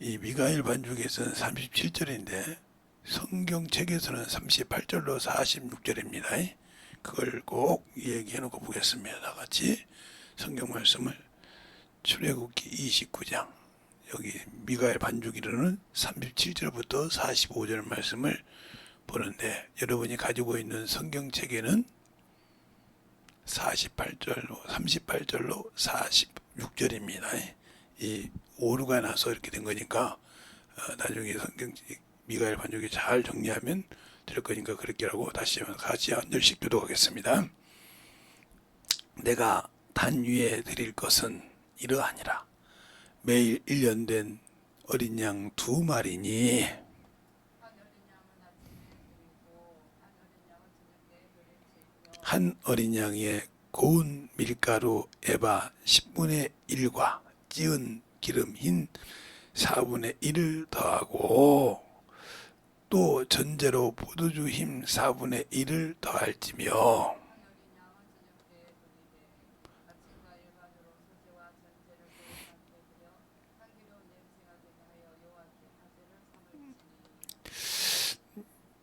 이 미가엘 반죽에서는 37절인데 성경책에서는 38절로 46절입니다. 그걸 꼭 얘기해 놓고 보겠습니다. 다 같이 성경 말씀을 출애굽기 29장 여기 미가엘 반죽이라는 37절부터 45절 말씀을 보는데, 여러분이 가지고 있는 성경책에는 38절로 46절입니다. 이 오류가 나서 이렇게 된 거니까 나중에 성경 미가엘 반죽이 잘 정리하면 될 거니까 그렇게 하고 다시 한 절씩 교독하겠습니다. 내가 단 위에 드릴 것은 이러하니라. 매일 1년 된 어린 양 2마리니 한 어린 양의 고운 밀가루 에바 10분의 1과 찌은 기름 흰 4분의 1을 더하고 또 전제로 포도주 힘 4분의 1을 더할지며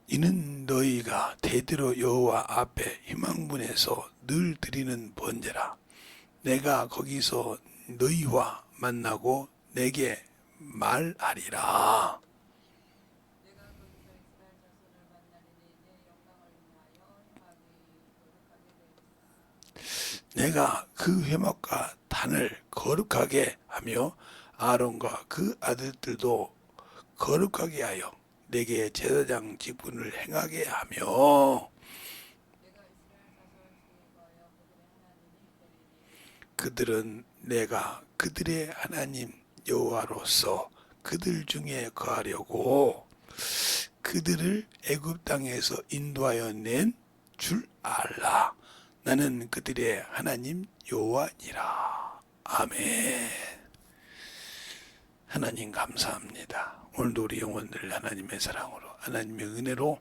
이는 너희가 대대로 여호와 앞에 희망문에서 늘 드리는 번제라. 내가 거기서 너희와 만나고 내게 말하리라. 내가 그 회막과 단을 거룩하게 하며 아론과 그 아들들도 거룩하게 하여 내게 제사장 직분을 행하게 하며 그들은 내가 그들의 하나님 여호와로서 그들 중에 거하려고 그들을 애굽 땅에서 인도하여 낸 줄 알라. 나는 그들의 하나님 여호와니라. 아멘. 하나님 감사합니다. 오늘도 우리 영혼들 하나님의 사랑으로 하나님의 은혜로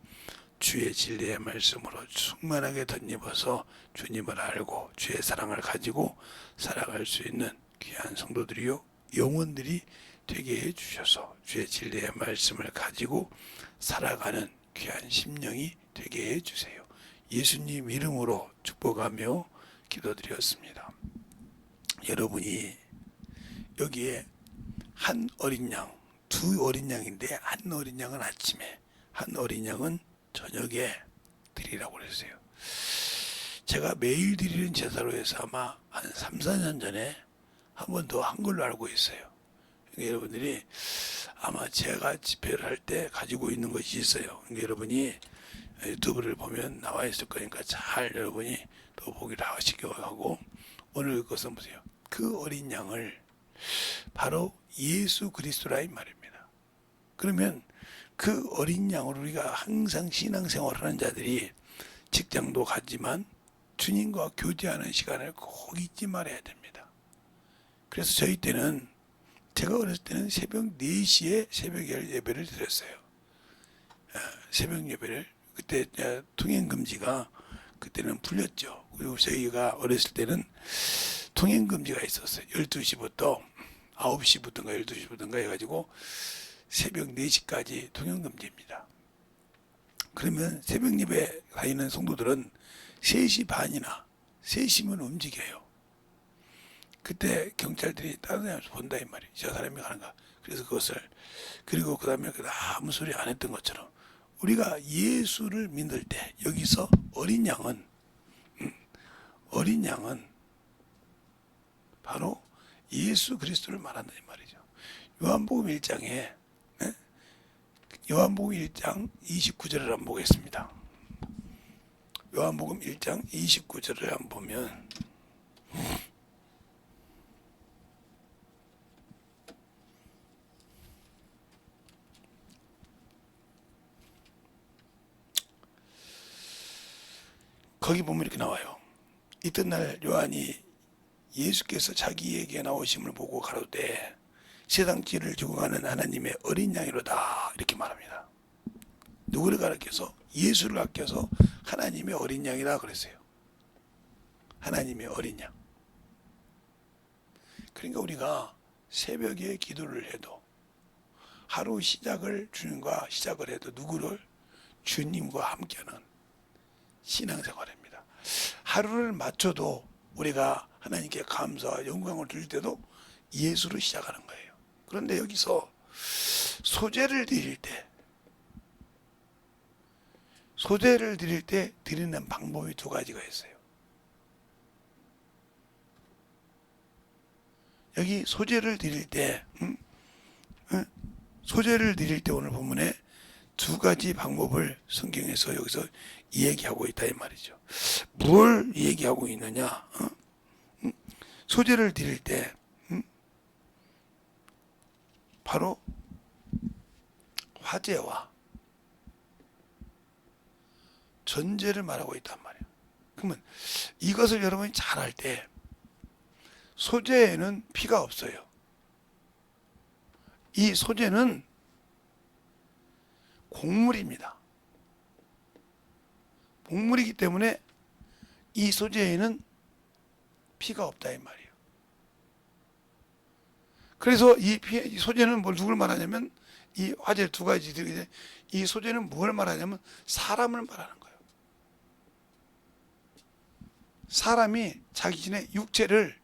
주의 진리의 말씀으로 충만하게 덧입어서 주님을 알고 주의 사랑을 가지고 살아갈 수 있는 귀한 성도들이요 영혼들이 되게 해주셔서 주의 진리의 말씀을 가지고 살아가는 귀한 심령이 되게 해주세요. 예수님 이름으로 축복하며 기도드렸습니다. 여러분이 여기에 한 어린 양, 2 어린 양인데 한 어린 양은 아침에, 한 어린 양은 저녁에 드리라고 그랬어요. 제가 매일 드리는 제사로 해서 아마 한 3, 4년 전에 한 번 더 한 걸로 알고 있어요. 그러니까 여러분들이 아마 제가 집회를 할 때 가지고 있는 것이 있어요. 그러니까 여러분이 유튜브를 보면 나와 있을 거니까 잘 여러분이 또 보기를 하시기 하고, 오늘 것은 보세요. 그 어린 양을 바로 예수 그리스도라 이 말입니다. 그러면 그 어린 양으로 우리가 항상 신앙생활을 하는 자들이 직장도 가지만 주님과 교제하는 시간을 꼭 잊지 말아야 됩니다. 그래서 저희 때는, 제가 어렸을 때는 새벽 4시에 새벽 예배를 드렸어요. 새벽 예배를. 그때 통행금지가 그때는 풀렸죠. 그리고 저희가 어렸을 때는 통행금지가 있었어요. 12시부터 9시부터인가 12시부터인가 해가지고 새벽 4시까지 통행금지입니다. 그러면 새벽 예배 다니는 성도들은 3시 반이나 3시면 움직여요. 그때 경찰들이 따라다니면서 본다 이 말이에요. 저 사람이 가는가. 그래서 그것을, 그리고 그 다음에 아무 소리 안 했던 것처럼 우리가 예수를 믿을 때 여기서 어린 양은 바로 예수 그리스도를 말한다 이 말이죠. 요한복음 1장에 요한복음 1장 29절을 한번 보겠습니다. 요한복음 1장 29절을 한번 보면 거기 보면 이렇게 나와요. 이튿날 요한이 예수께서 자기에게 나오심을 보고 가로되 세상 죄를 지고 가는 하나님의 어린 양이로다 이렇게 말합니다. 누구를 가르쳐서? 예수를 가르쳐서 하나님의 어린 양이라 그랬어요. 하나님의 어린 양. 그러니까 우리가 새벽에 기도를 해도 하루 시작을 주님과 시작을 해도 누구를? 주님과 함께하는 신앙생활입니다. 하루를 맞춰도 우리가 하나님께 감사와 영광을 드릴 때도 예수로 시작하는 거예요. 그런데 여기서 소제를 드릴 때 드리는 방법이 두 가지가 있어요. 여기 소제를 드릴 때 오늘 본문에 두 가지 방법을 성경에서 여기서 얘기하고 있다 이 말이죠. 뭘 얘기하고 있느냐? 소제를 드릴 때 바로 화제와 전제를 말하고 있단 말이에요. 그러면 이것을 여러분이 잘할 때 소제에는 피가 없어요. 이 소제는 곡물입니다. 곡물이기 때문에 이 소제에는 피가 없다 이 말이에요. 그래서 이 소제는 누굴 말하냐면 이 화제를 두 가지 드리는데 이 소제는 뭘 말하냐면 사람을 말하는 거예요. 사람이 자기 전에 육체를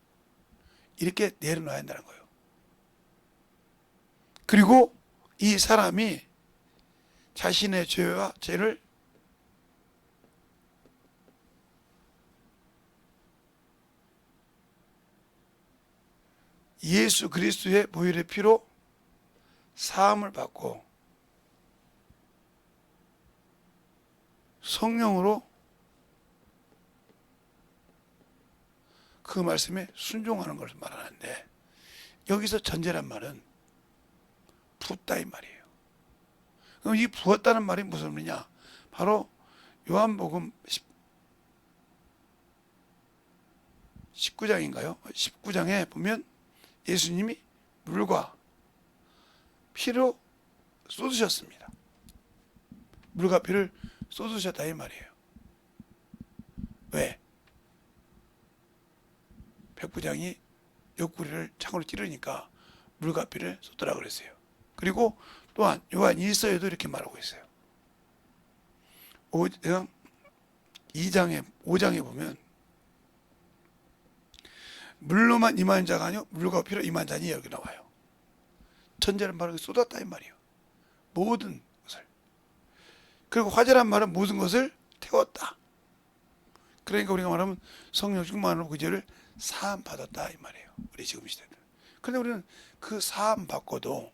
이렇게 내려놔야 한다는 거예요. 그리고 이 사람이 자신의 죄와 죄를 예수 그리스도의 보혈의 피로 사함을 받고 성령으로 그 말씀에 순종하는 것을 말하는데 여기서 전제란 말은 붓다 이 말이에요. 그럼 이 부었다는 말이 무슨 의미냐? 바로 요한복음 19장인가요? 19장에 보면 예수님이 물과 피로 쏟으셨습니다. 물과 피를 쏟으셨다 이 말이에요. 왜? 백부장이 옆구리를 창으로 찌르니까 물과 피를 쏟으라 그랬어요. 그리고 또한 요한 1서에도 이렇게 말하고 있어요. 5장에 보면 물로만 임한 자가 아니요 물과 피로 임한 자니 여기 나와요. 천재는 바로 쏟았다 이 말이에요. 모든 것을. 그리고 화제란 말은 모든 것을 태웠다. 그러니까 우리가 말하면 성령 충만으로 그 죄를 사함 받았다 이 말이에요. 우리 지금 시대는. 그런데 우리는 그 사함 받고도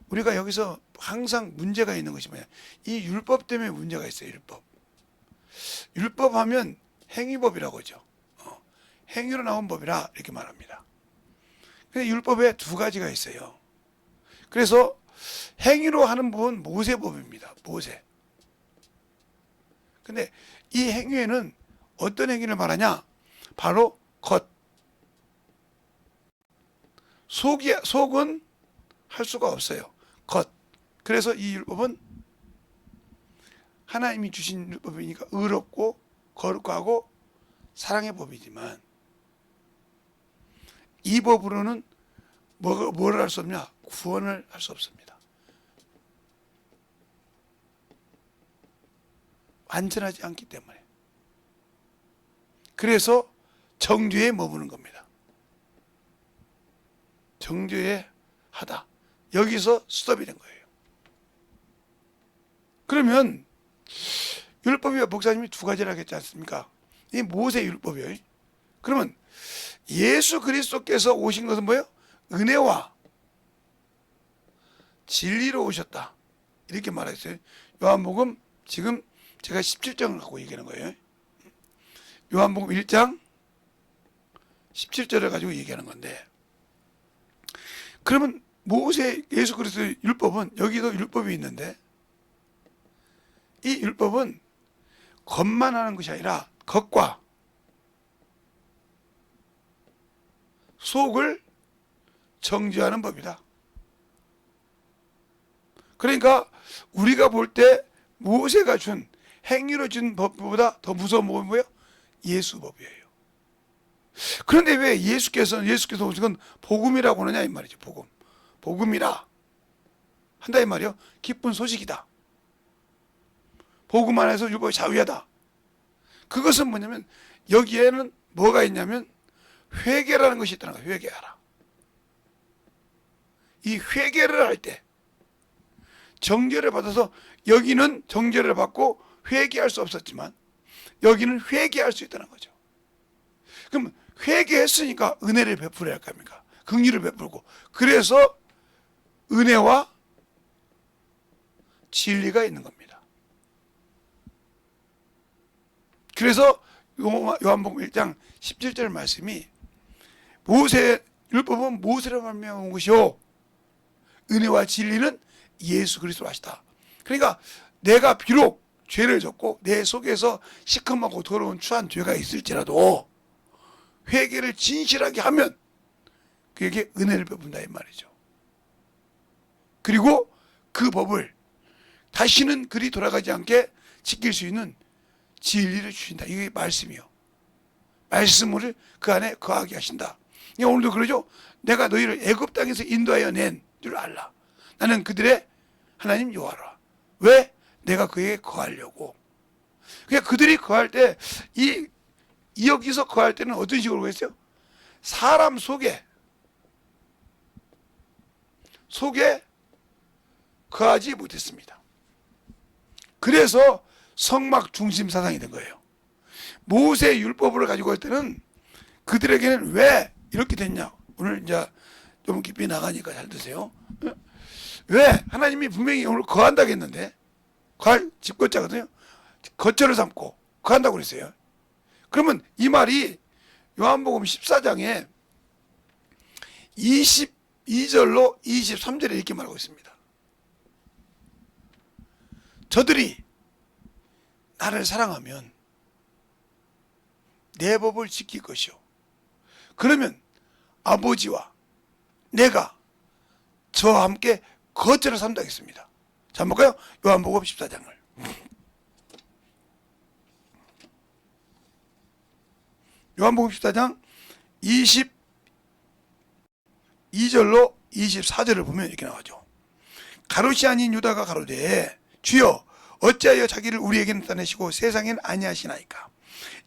우리가 여기서 항상 문제가 있는 것이 뭐냐? 이 율법 때문에 문제가 있어요. 율법 하면 행위법이라고 하죠. 행위로 나온 법이라 이렇게 말합니다. 근데 율법에 두 가지가 있어요. 그래서 행위로 하는 법은 모세법입니다. 모세. 근데 이 행위에는 어떤 행위를 말하냐? 바로 겉. 속은 할 수가 없어요. 겉. 그래서 이 율법은 하나님이 주신 율법이니까 의롭고 거룩하고 사랑의 법이지만 이 법으로는 뭘 할 수 없냐? 구원을 할 수 없습니다. 완전하지 않기 때문에. 그래서 정죄에 머무는 겁니다. 정죄에 하다. 여기서 스톱이 된 거예요. 그러면 율법이와 목사님이 두 가지라고 했지 않습니까? 이 모세 율법이에요. 그러면 예수 그리스도께서 오신 것은 뭐예요? 은혜와 진리로 오셨다. 이렇게 말했어요. 요한복음 지금 제가 17장을 갖고 얘기하는 거예요. 요한복음 1장 17절을 가지고 얘기하는 건데 그러면 모세 예수 그리스도의 율법은 여기도 율법이 있는데 이 율법은 겉만 하는 것이 아니라 겉과 속을 정죄하는 법이다. 그러니까 우리가 볼 때 모세가 준 행위로 준 법보다 더 무서운 법은 뭐예요? 예수법이에요. 그런데 왜 예수께서 오신 건 복음이라고 하느냐 이 말이죠. 복음이라. 한다 이 말이요. 기쁜 소식이다. 복음 안에서 율법이 자유하다. 그것은 뭐냐면 여기에는 뭐가 있냐면 회개라는 것이 있다는 거예요. 회개하라. 이 회개를 할 때 정죄를 받아서 여기는 정죄를 받고 회개할 수 없었지만 여기는 회개할 수 있다는 거죠. 그럼 회개했으니까 은혜를 베풀어야 할 겁니까? 긍휼을 베풀고 그래서 은혜와 진리가 있는 겁니다. 그래서 요한복음 1장 17절 말씀이 모세 율법은 모세로 말미암은 것이요 은혜와 진리는 예수 그리스도로 하시다. 그러니까 내가 비록 죄를 졌고 내 속에서 시큼하고 더러운 추한 죄가 있을지라도 회개를 진실하게 하면 그에게 은혜를 베푼다 이 말이죠. 그리고 그 법을 다시는 그리 돌아가지 않게 지킬 수 있는 진리를 주신다. 이게 말씀이요. 말씀을 그 안에 거하게 하신다. 오늘도 그러죠. 내가 너희를 애굽 땅에서 인도하여 낸 줄 알라. 나는 그들의 하나님 여호와라. 왜? 내가 그에게 거하려고. 그러니까 그들이 거할 때 여기서 거할 때는 어떤 식으로 했어요? 사람 속에 거하지 못했습니다. 그래서 성막 중심 사상이 된 거예요. 모세 율법을 가지고 할 때는 그들에게는 왜 이렇게 됐냐? 오늘 이제 좀 깊이 나가니까 잘 드세요. 왜? 하나님이 분명히 오늘 거한다고 했는데 거할 집거자거든요. 거처를 삼고 거한다고 그랬어요. 그러면 이 말이 요한복음 14장에 22절로 23절에 이렇게 말하고 있습니다. 저들이 나를 사랑하면 내 법을 지킬 것이요. 그러면 아버지와 내가 저와 함께 거처를 삼다 했습니다. 자, 한번 볼까요? 요한복음 14장을. 요한복음 14장 22절로 24절을 보면 이렇게 나오죠. 가롯이 아닌 유다가 가로되 주여 어찌하여 자기를 우리에게 나타내시고 세상엔 아니하시나이까.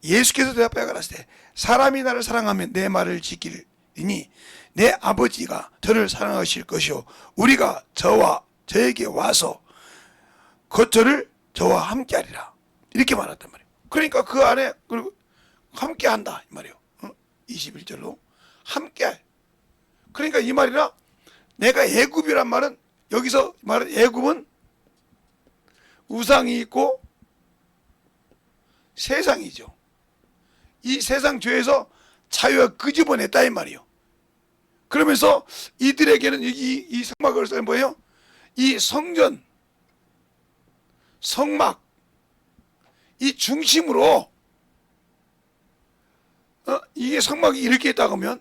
예수께서 대답하여 가라사대 사람이 나를 사랑하면 내 말을 지키리니 내 아버지가 저를 사랑하실 것이요 우리가 저에게 와서 거처를 저와 함께 하리라. 이렇게 말했단 말이에요. 그러니까 그 안에 함께 한다 이 말이에요. 21절로 함께 할. 그러니까 이 말이라 내가 애굽이란 말은 여기서 말은 애굽은 우상이 있고 세상이죠. 이 세상 죄에서 자유가 끄집어냈다 이 말이에요. 그러면서 이들에게는 이 성막을 쓰는 뭐예요? 이 성전, 성막, 이 중심으로 이게 성막이 이렇게 있다고 하면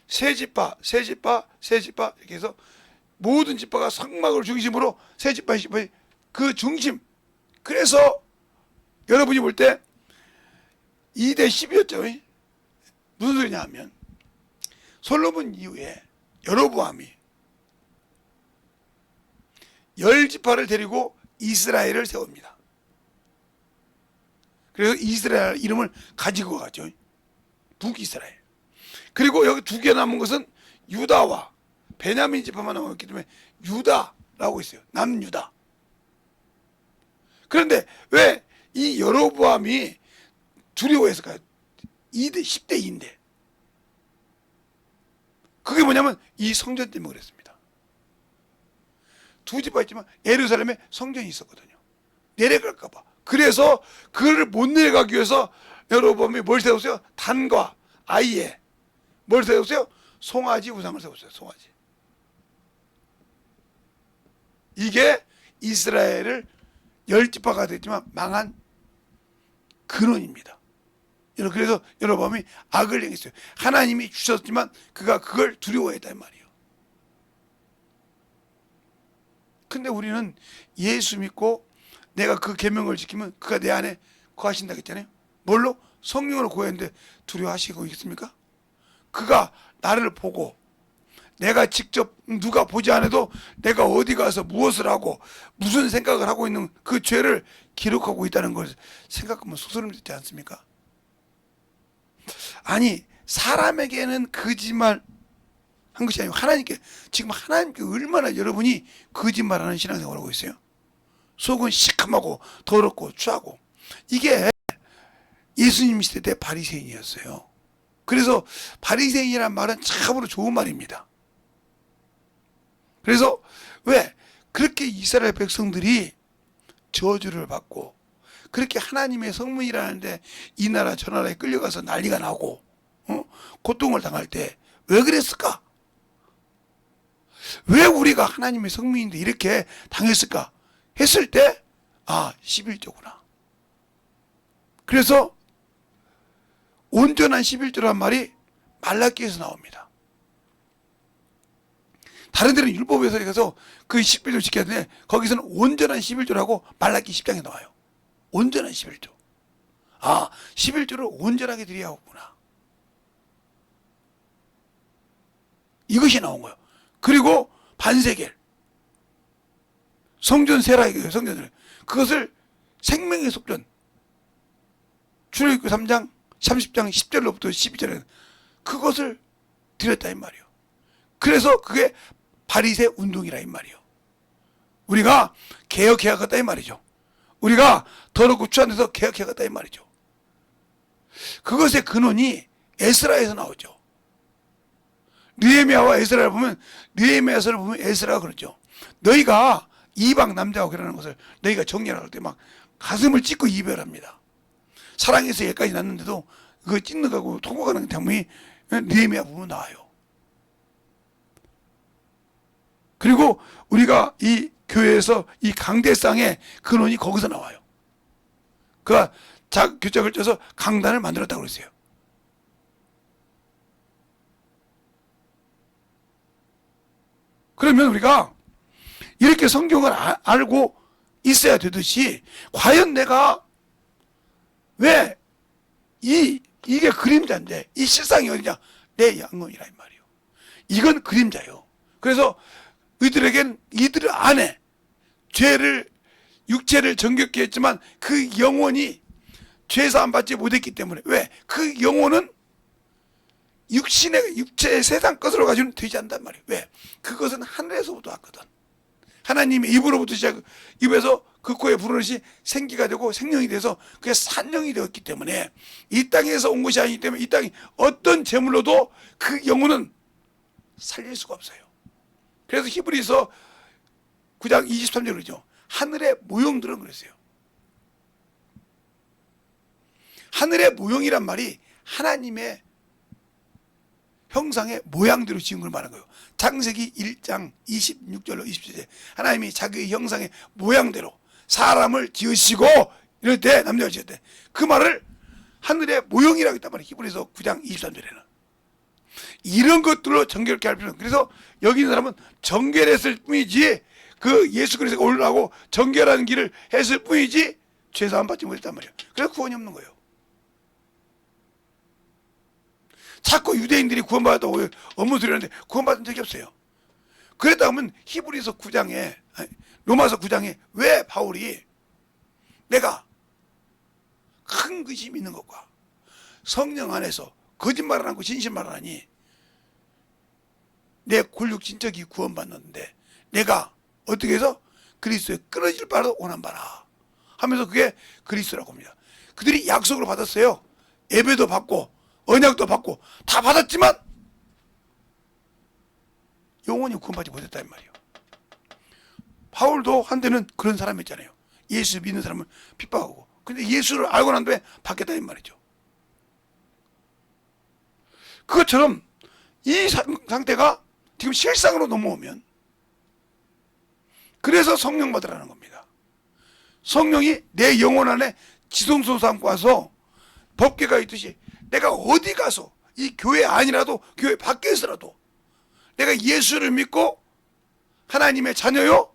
세 지파 이렇게 해서 모든 지파가 성막을 중심으로 세 지파 그 중심. 그래서 여러분이 볼 때 2대 10이었죠. 무슨 소리냐 하면 솔로몬 이후에 여로보암이 10지파를 데리고 이스라엘을 세웁니다. 그래서 이스라엘 이름을 가지고 가죠. 북이스라엘. 그리고 여기 두 개 남은 것은 유다와 베냐민 지파만 남았기 때문에 유다라고 있어요. 남유다. 그런데 왜 이 여로보암이 두려워했을까요? 2대 10대 2인데. 그게 뭐냐면 이 성전 때문에 그랬습니다. 두 지파 있지만 예루살렘에 성전이 있었거든요. 내려갈까 봐. 그래서 그를 못 내려가기 위해서 여로보암이 뭘 세웠어요? 단과 아이에 뭘 세웠어요? 송아지 우상을 세웠어요. 송아지. 이게 이스라엘을 10지파가 됐지만 망한 근원입니다. 그래서 여로보암이 악을 행했어요. 하나님이 주셨지만 그가 그걸 두려워했단 말이에요. 근데 우리는 예수 믿고 내가 그 계명을 지키면 그가 내 안에 거하신다고 했잖아요. 뭘로? 성령으로 거했는데 두려워하시고 있습니까? 그가 나를 보고 내가 직접 누가 보지 않아도 내가 어디 가서 무엇을 하고 무슨 생각을 하고 있는 그 죄를 기록하고 있다는 걸 생각하면 소름 돋지 않습니까? 아니, 사람에게는 거짓말 한 것이 아니고 하나님께, 지금 하나님께 얼마나 여러분이 거짓말하는 신앙생활을 하고 있어요? 속은 시커멓고 더럽고 추하고. 이게 예수님 시대 때 바리새인이었어요. 그래서 바리새인이란 말은 참으로 좋은 말입니다. 그래서 왜 그렇게 이스라엘 백성들이 저주를 받고 그렇게 하나님의 성문이라는데 이 나라 저 나라에 끌려가서 난리가 나고 고통을 당할 때 왜 그랬을까? 왜 우리가 하나님의 성문인데 이렇게 당했을까? 했을 때 11조구나. 그래서 온전한 11조란 말이 말라기에서 나옵니다. 다른 데는 율법에서 가서 그 11조 지켜야 되는데 거기서는 온전한 11조라고 말라기 10장에 나와요. 온전한 11조. 11조를 온전하게 드려야 하구나. 이것이 나온 거예요. 그리고 반세겔. 성전 세라이고요. 성전을. 그것을 생명의 속전. 출애굽기 3장 30장 10절로부터 12절에 그것을 드렸다 이 말이에요. 그래서 그게 바리새 운동이라 이 말이에요. 우리가 개혁해야겠다 이 말이죠. 우리가 더럽고 추한 데서 개혁해야겠다 이 말이죠. 그것의 근원이 에스라에서 나오죠. 느헤미야와 에스라를 보면, 느헤미야서를 보면 에스라가 그러죠. 너희가 이방 남자하고 그러는 것을 너희가 정리할 때 막 가슴을 찢고 이별합니다. 사랑에서 여기까지 났는데도 그거 찢는가고 통과하는 장면이 느헤미야 보면 나와요. 그리고 우리가 이 교회에서 이 강대상의 근원이 거기서 나와요. 그가 교짝을 쪄서 강단을 만들었다고 그랬어요. 그러면 우리가 이렇게 성경을 알고 있어야 되듯이 과연 내가 왜 이게 그림자인데 이 실상이 어디냐? 내 양론이라 이 말이에요. 이건 그림자예요. 그래서 이들에겐 이들 안에 죄를 육체를 정결케 했지만 그 영혼이 죄사함 받지 못했기 때문에 왜? 그 영혼은 육체의 세상 것으로 가지고는 되지 않단 말이에요. 왜? 그것은 하늘에서부터 왔거든. 하나님의 입으로부터 시작, 입에서 그 코에 불어넣으시 생기가 되고 생명이 돼서 그게 산령이 되었기 때문에 이 땅에서 온 것이 아니기 때문에 이 땅이 어떤 재물로도 그 영혼은 살릴 수가 없어요. 그래서 히브리서 9장 23절 그러죠. 하늘의 모형들은 그랬어요. 하늘의 모형이란 말이 하나님의 형상의 모양대로 지은 걸 말하는 거예요. 창세기 1장 26절로 27절 하나님이 자기의 형상의 모양대로 사람을 지으시고 이럴 때 남자를 지을 때 그 말을 하늘의 모형이라고 했단 말이에요. 히브리서 9장 23절에는 이런 것들로 정결케 할 필요는, 그래서 여기 있는 사람은 정결했을 뿐이지 그 예수 그리스도가 올라가고 정결하는 길을 했을 뿐이지 죄사함 받지 못했단 말이에요. 그래서 구원이 없는 거예요. 자꾸 유대인들이 구원받았다고 업무 소리 하는데 구원받은 적이 없어요. 그랬다 하면 히브리서 9장에 로마서 9장에 왜 바울이 내가 큰 의심이 있는 것과 성령 안에서 거짓말을 하고 진실말을 하니 내 곤육진적이 구원받는데 내가 어떻게 해서 그리스도에 끊어질 바로 원한 바라 하면서 그게 그리스도라고 합니다. 그들이 약속을 받았어요. 예배도 받고 언약도 받고 다 받았지만 영원히 구원받지 못했다는 말이에요. 바울도 한때는 그런 사람이었잖아요. 예수 믿는 사람을 핍박하고, 근데 예수를 알고 난 다음에 받겠다는 말이죠. 그것처럼 이 상태가 지금 실상으로 넘어오면 그래서 성령 받으라는 겁니다. 성령이 내 영혼 안에 지성소 삼고 와서 법궤가 있듯이 내가 어디 가서 이 교회 아니라도 교회 밖에서라도 내가 예수를 믿고 하나님의 자녀요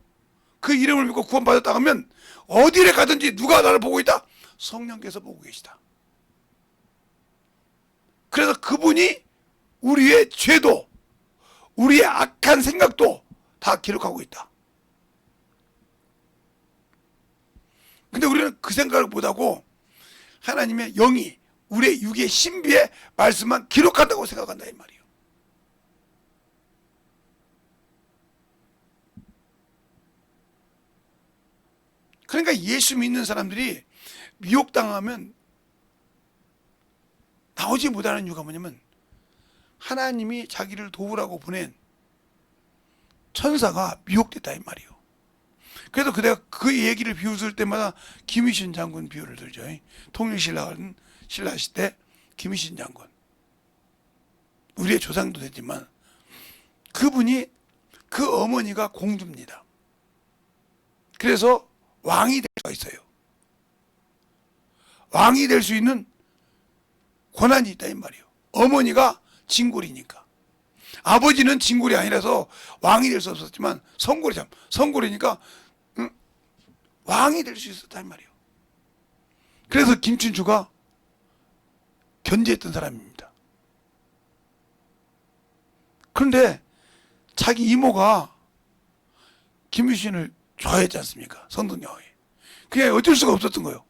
그 이름을 믿고 구원받았다 하면 어디를 가든지 누가 나를 보고 있다? 성령께서 보고 계시다. 그래서 그분이 우리의 죄도 우리의 악한 생각도 다 기록하고 있다. 근데 우리는 그 생각을 못하고 하나님의 영이 우리의 육의 신비의 말씀만 기록한다고 생각한다 이 말이에요. 그러니까 예수 믿는 사람들이 미혹당하면 나오지 못하는 이유가 뭐냐면 하나님이 자기를 도우라고 보낸 천사가 미혹됐다 이 말이에요. 그래서 내가 그 얘기를 비웃을 때마다 김희신 장군 비유를 들죠. 통일신라는 신라 시대 김희신 장군, 우리의 조상도 되지만 그분이 그 어머니가 공주입니다. 그래서 왕이 될 수가 있어요. 왕이 될 수 있는 권한이 있다 이 말이에요. 어머니가 진골이니까. 아버지는 진골이 아니라서 왕이 될 수 없었지만 성골이니까 왕이 될 수 있었다 이 말이에요. 그래서 김춘추가 견제했던 사람입니다. 그런데 자기 이모가 김유신을 좋아했지 않습니까? 선덕여왕이. 그게 어쩔 수가 없었던 거예요.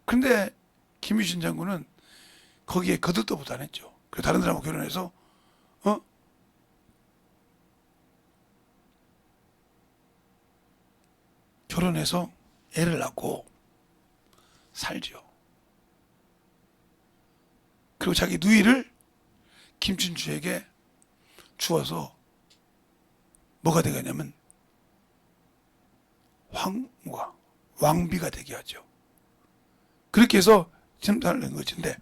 그런데 김유신 장군은 거기에 거들떠 보도 안 했죠. 그래서 다른 사람하고 결혼해서 결혼해서 애를 낳고 살죠. 그리고 자기 누이를 김춘추에게 주어서 뭐가 되겠냐면 왕비가 되게 하죠. 그렇게 해서 zem산을 낸 것인데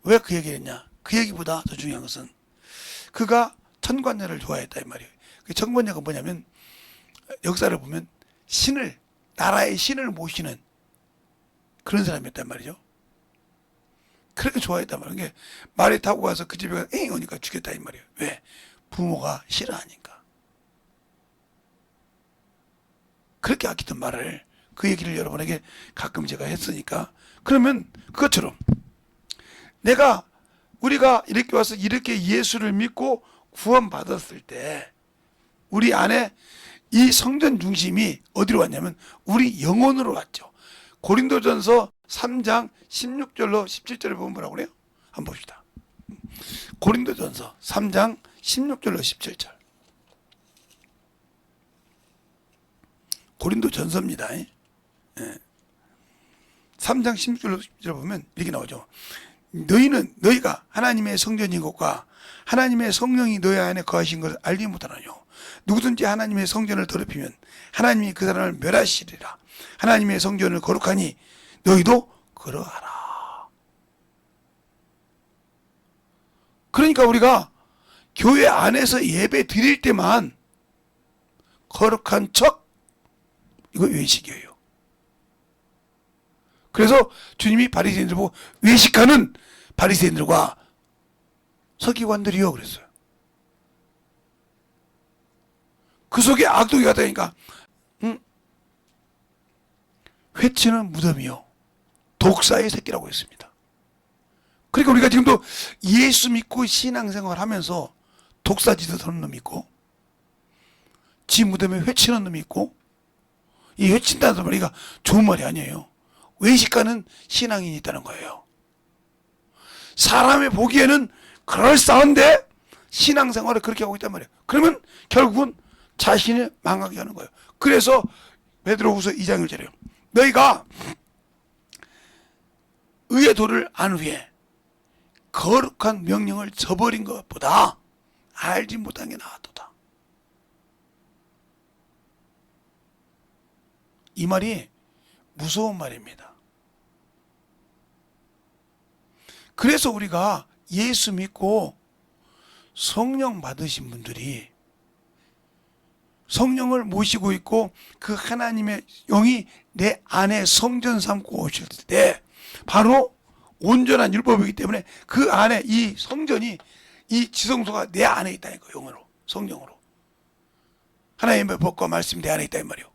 왜 그 얘기를 했냐? 그 얘기보다 더 중요한 것은 그가 천관녀를 좋아했다 이 말이에요. 그 천관녀가 뭐냐면 역사를 보면 나라의 신을 모시는 그런 사람이었단 말이죠. 그렇게 좋아했단 말이에요. 그러니까 말에 타고 가서 그 집에 엥 오니까 죽였다 이 말이에요. 왜? 부모가 싫어하니까. 그렇게 아끼던 말을 그 얘기를 여러분에게 가끔 제가 했으니까 그러면 그것처럼 우리가 이렇게 와서 이렇게 예수를 믿고 구원받았을 때 우리 안에 이 성전 중심이 어디로 왔냐면 우리 영혼으로 왔죠. 고린도전서 3장 16절로 17절을 보면 뭐라고 그래요? 한번 봅시다. 고린도전서 3장 16절로 17절. 고린도전서입니다. 3장 16절로 17절 보면 이렇게 나오죠. 너희가 하나님의 성전인 것과 하나님의 성령이 너희 안에 거하신 것을 알지 못하나요? 누구든지 하나님의 성전을 더럽히면 하나님이 그 사람을 멸하시리라. 하나님의 성전을 거룩하니 너희도 그러하라. 그러니까 우리가 교회 안에서 예배 드릴 때만 거룩한 척, 이거 외식이에요. 그래서 주님이 바리새인들 보고 외식하는 바리새인들과 서기관들이요 그랬어요. 그 속에 악독이 왔다니까 회치는 무덤이요 독사의 새끼라고 했습니다. 그러니까 우리가 지금도 예수 믿고 신앙생활 하면서 독사짓을 하는 놈이 있고 지 무덤에 회치는 놈이 있고 이 회친다는 말이가 좋은 말이 아니에요. 외식하는 신앙인이 있다는 거예요. 사람이 보기에는 그럴싸한데 신앙생활을 그렇게 하고 있단 말이에요. 그러면 결국은 자신을 망하게 하는 거예요. 그래서 베드로후서 2장 1절이에요. 너희가 의의 도를 안 후에 거룩한 명령을 저버린 것보다 알지 못한 게 나았도다. 이 말이 무서운 말입니다. 그래서 우리가 예수 믿고 성령 받으신 분들이 성령을 모시고 있고 그 하나님의 영이 내 안에 성전 삼고 오실 때 바로 온전한 율법이기 때문에 그 안에 이 성전이 이 지성소가 내 안에 있다니까 영으로 성령으로 하나님의 법과 말씀이 내 안에 있다 이 말이에요.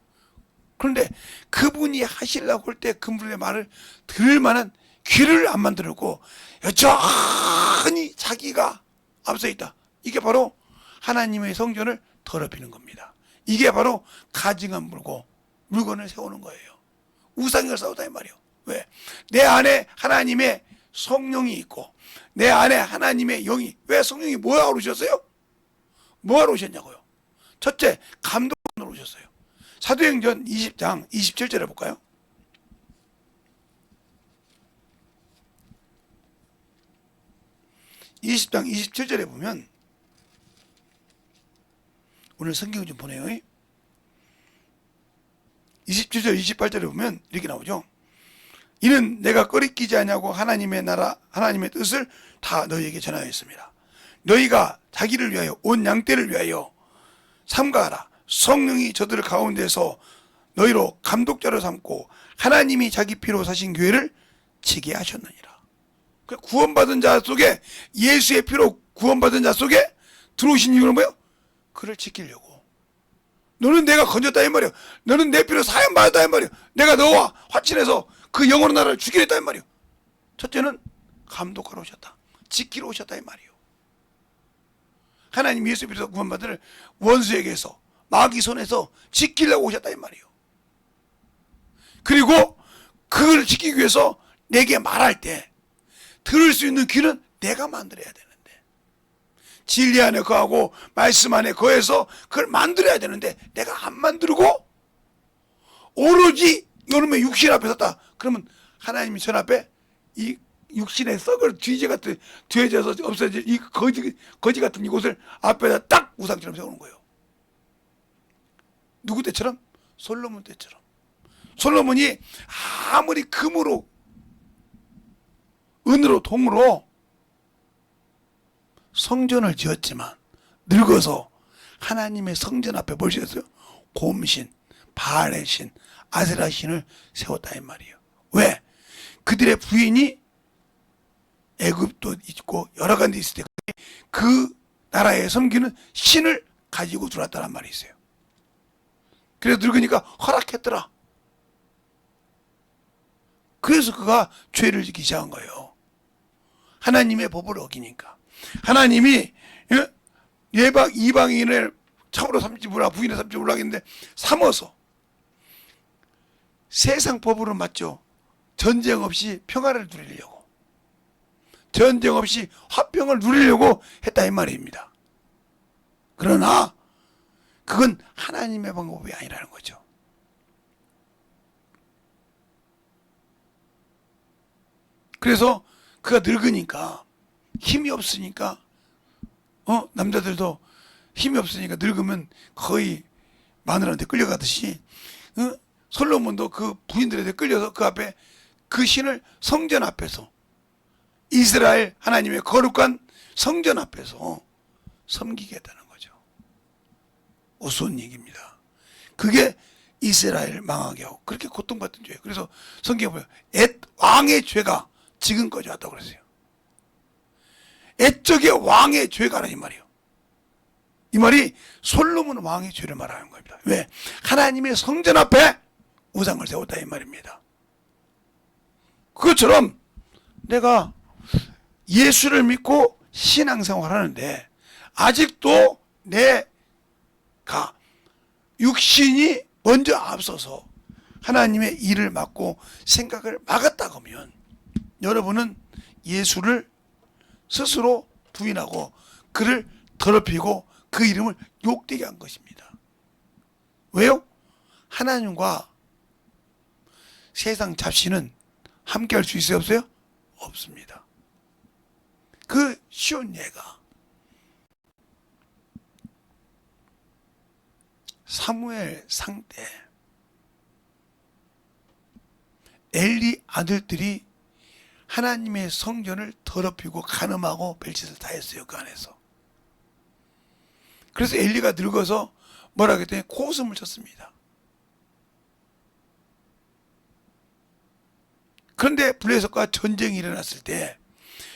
그런데 그분이 하시려고 할 때 그분의 말을 들을 만한 귀를 안 만들고 여전히 자기가 앞서 있다. 이게 바로 하나님의 성전을 더럽히는 겁니다. 이게 바로 가증한 물건을 세우는 거예요. 우상을 쌓았다 이 말이에요. 왜? 내 안에 하나님의 성령이 있고 내 안에 하나님의 영이, 왜 성령이 뭐하러 오셨어요? 뭐하러 오셨냐고요? 첫째, 감동으로 오셨어요. 사도행전 20장 27절에 볼까요? 20장 27절에 보면, 오늘 성경 좀 보내요. 27절 28절에 보면 이렇게 나오죠. 이는 내가 꺼리끼지 아니하고 하나님의 나라 하나님의 뜻을 다 너희에게 전하였습니다. 너희가 자기를 위하여 온 양떼를 위하여 삼가하라. 성령이 저들 가운데서 너희로 감독자로 삼고 하나님이 자기 피로 사신 교회를 지게 하셨느니라. 구원받은 자 속에, 예수의 피로 구원받은 자 속에 들어오신 이유는 뭐예요? 그를 지키려고. 너는 내가 건졌다 이 말이야. 너는 내 피로 사형 받았다 이 말이야. 내가 너와 화친해서 그 영원한 나라를 주기로 했다 이 말이야. 첫째는 감독하러 오셨다. 지키러 오셨다 이 말이요. 하나님 예수의 피로 구원받은 원수에게서, 마귀 손에서 지키려고 오셨다 이 말이요. 그리고 그걸 지키기 위해서 내게 말할 때 들을 수 있는 귀는 내가 만들어야 되는데, 진리 안에 거하고 말씀 안에 거해서 그걸 만들어야 되는데 내가 안 만들고 오로지 이놈의 육신 앞에 섰다. 그러면 하나님이 전 앞에 이 육신의 썩을 뒤져서 없어질 이 거지 같은 이곳을 앞에다 딱 우상처럼 세우는 거예요. 누구 때처럼? 솔로몬 때처럼. 솔로몬이 아무리 금으로, 은으로, 동으로 성전을 지었지만 늙어서 하나님의 성전 앞에 뭘 지었어요? 곰신, 바알의 신, 아세라 신을 세웠다 이 말이에요. 왜? 그들의 부인이 애굽도 있고 여러 가지 있을 때 그 나라에 섬기는 신을 가지고 들어왔다는 말이 있어요. 그래서 늙으니까 허락했더라. 그래서 그가 죄를 짓기 시작한 거예요. 하나님의 법을 어기니까. 하나님이 이방인을 참으로 삼지 말라, 부인을 삼지 말라 했는데 삼어서 세상 법으로 맞죠. 전쟁 없이 평화를 누리려고, 전쟁 없이 화평을 누리려고 했다 이 말입니다. 그러나 그건 하나님의 방법이 아니라는 거죠. 그래서 그가 늙으니까, 힘이 없으니까, 남자들도 힘이 없으니까 늙으면 거의 마누라한테 끌려가듯이, 솔로몬도 그 부인들한테 끌려서 그 앞에 그 신을 성전 앞에서, 이스라엘 하나님의 거룩한 성전 앞에서 섬기게 했다는 거죠. 어수선 얘기입니다. 그게 이스라엘을 망하게 하고 그렇게 고통받던 죄예요. 그래서 성경에 보면 왕의 죄가 지금까지 왔다고 그랬어요. 옛적의 왕의 죄가라 이 말이에요. 이 말이 솔로몬 왕의 죄를 말하는 겁니다. 왜? 하나님의 성전 앞에 우상을 세웠다 이 말입니다. 그것처럼 내가 예수를 믿고 신앙생활을 하는데 아직도 내가 육신이 먼저 앞서서 하나님의 일을 막고 생각을 막았다 그러면 여러분은 예수를 스스로 부인하고 그를 더럽히고 그 이름을 욕되게 한 것입니다. 왜요? 하나님과 세상 잡신은 함께 할 수 있어요? 없어요? 없습니다. 그 쉬운 예가 사무엘 상 때 엘리 아들들이 하나님의 성전을 더럽히고 간음하고 별짓을 다 했어요. 그 안에서. 그래서 엘리가 늙어서 뭐라 그랬더니 코웃음을 쳤습니다. 그런데 블레셋과 전쟁이 일어났을 때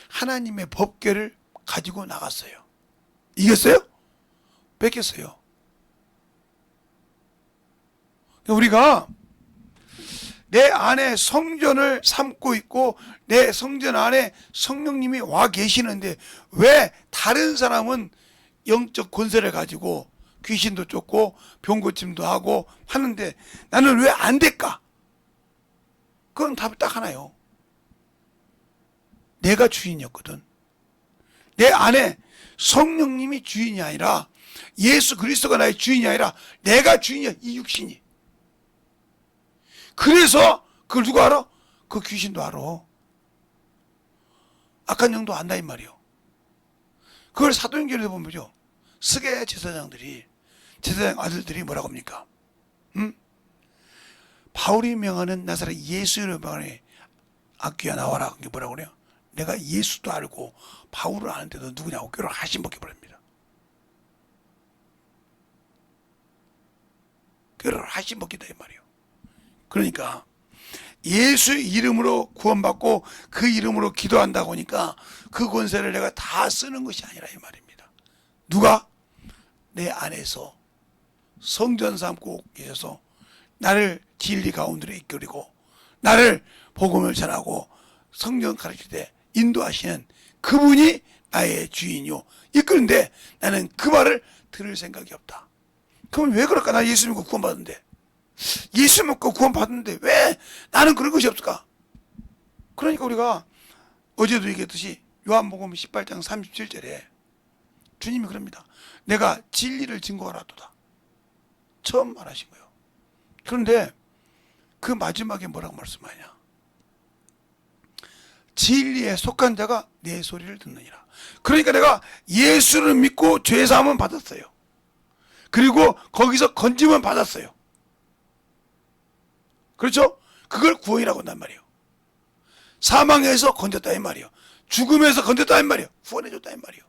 하나님의 법궤를 가지고 나갔어요. 이겼어요? 뺏겼어요. 우리가 내 안에 성전을 삼고 있고 내 성전 안에 성령님이 와 계시는데 왜 다른 사람은 영적 권세를 가지고 귀신도 쫓고 병 고침도 하고 하는데 나는 왜 안 될까? 그건 답이 딱 하나요. 내가 주인이었거든. 내 안에 성령님이 주인이 아니라 예수 그리스도가 나의 주인이 아니라 내가 주인이야, 이 육신이. 그래서 그걸 누가 알아? 그 귀신도 알아. 악한 영도 안다 이 말이요. 그걸 사도행전에 보면요, 스게 제사장들이, 제사장 아들들이 뭐라고 합니까? 바울이 명하는 나사렛 예수를 명하는 악귀야 나와라. 그게 뭐라고 그래요? 내가 예수도 알고 바울을 아는데도 누구냐고 뼈를 하신 벗겨버립니다. 뼈를 하신 벗기다 이 말이에요. 그러니까 예수 이름으로 구원받고 그 이름으로 기도한다고 하니까 그 권세를 내가 다 쓰는 것이 아니라 이 말입니다. 누가? 내 안에서 성전 삼고 계셔서 나를 진리 가운데로 이끌고 나를 복음을 전하고 성경 가르칠 때 인도하시는 그분이 나의 주인이요 이끄는데 나는 그 말을 들을 생각이 없다. 그럼 왜 그럴까? 나 예수 믿고 구원받았는데, 예수 믿고 구원받았는데 왜 나는 그런 것이 없을까? 그러니까 우리가 어제도 얘기했듯이 요한복음 18장 37절에 주님이 그럽니다. 내가 진리를 증거하라도다. 처음 말하신 거예요. 그런데 그 마지막에 뭐라고 말씀하냐? 진리에 속한 자가 내 소리를 듣느니라. 그러니까 내가 예수를 믿고 죄사함은 받았어요. 그리고 거기서 건짐은 받았어요. 그렇죠? 그걸 구원이라고 한단 말이에요. 사망에서 건졌다 이 말이에요. 죽음에서 건졌다 이 말이에요. 구원해줬다 이 말이에요.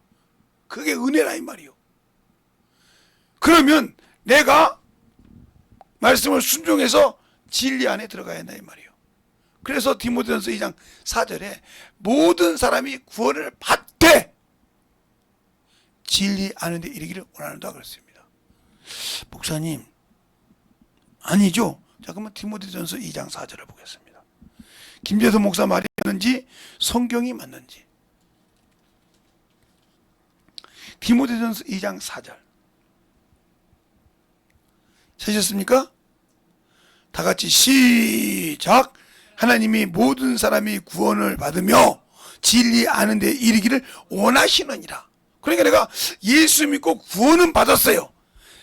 그게 은혜라 이 말이에요. 그러면 내가 말씀을 순종해서 진리 안에 들어가야 한다 이 말이에요. 그래서 디모데전서 2장 4절에 모든 사람이 구원을 받되 진리 아는 데 이르기를 원하는다 그랬습니다. 목사님, 아니죠? 자, 그러면 디모데전서 2장 4절을 보겠습니다. 김재선 목사 말이 맞는지 성경이 맞는지. 디모데전서 2장 4절 찾으셨습니까? 다 같이 시작. 하나님이 모든 사람이 구원을 받으며 진리 아는 데 이르기를 원하시느니라. 그러니까 내가 예수 믿고 구원은 받았어요.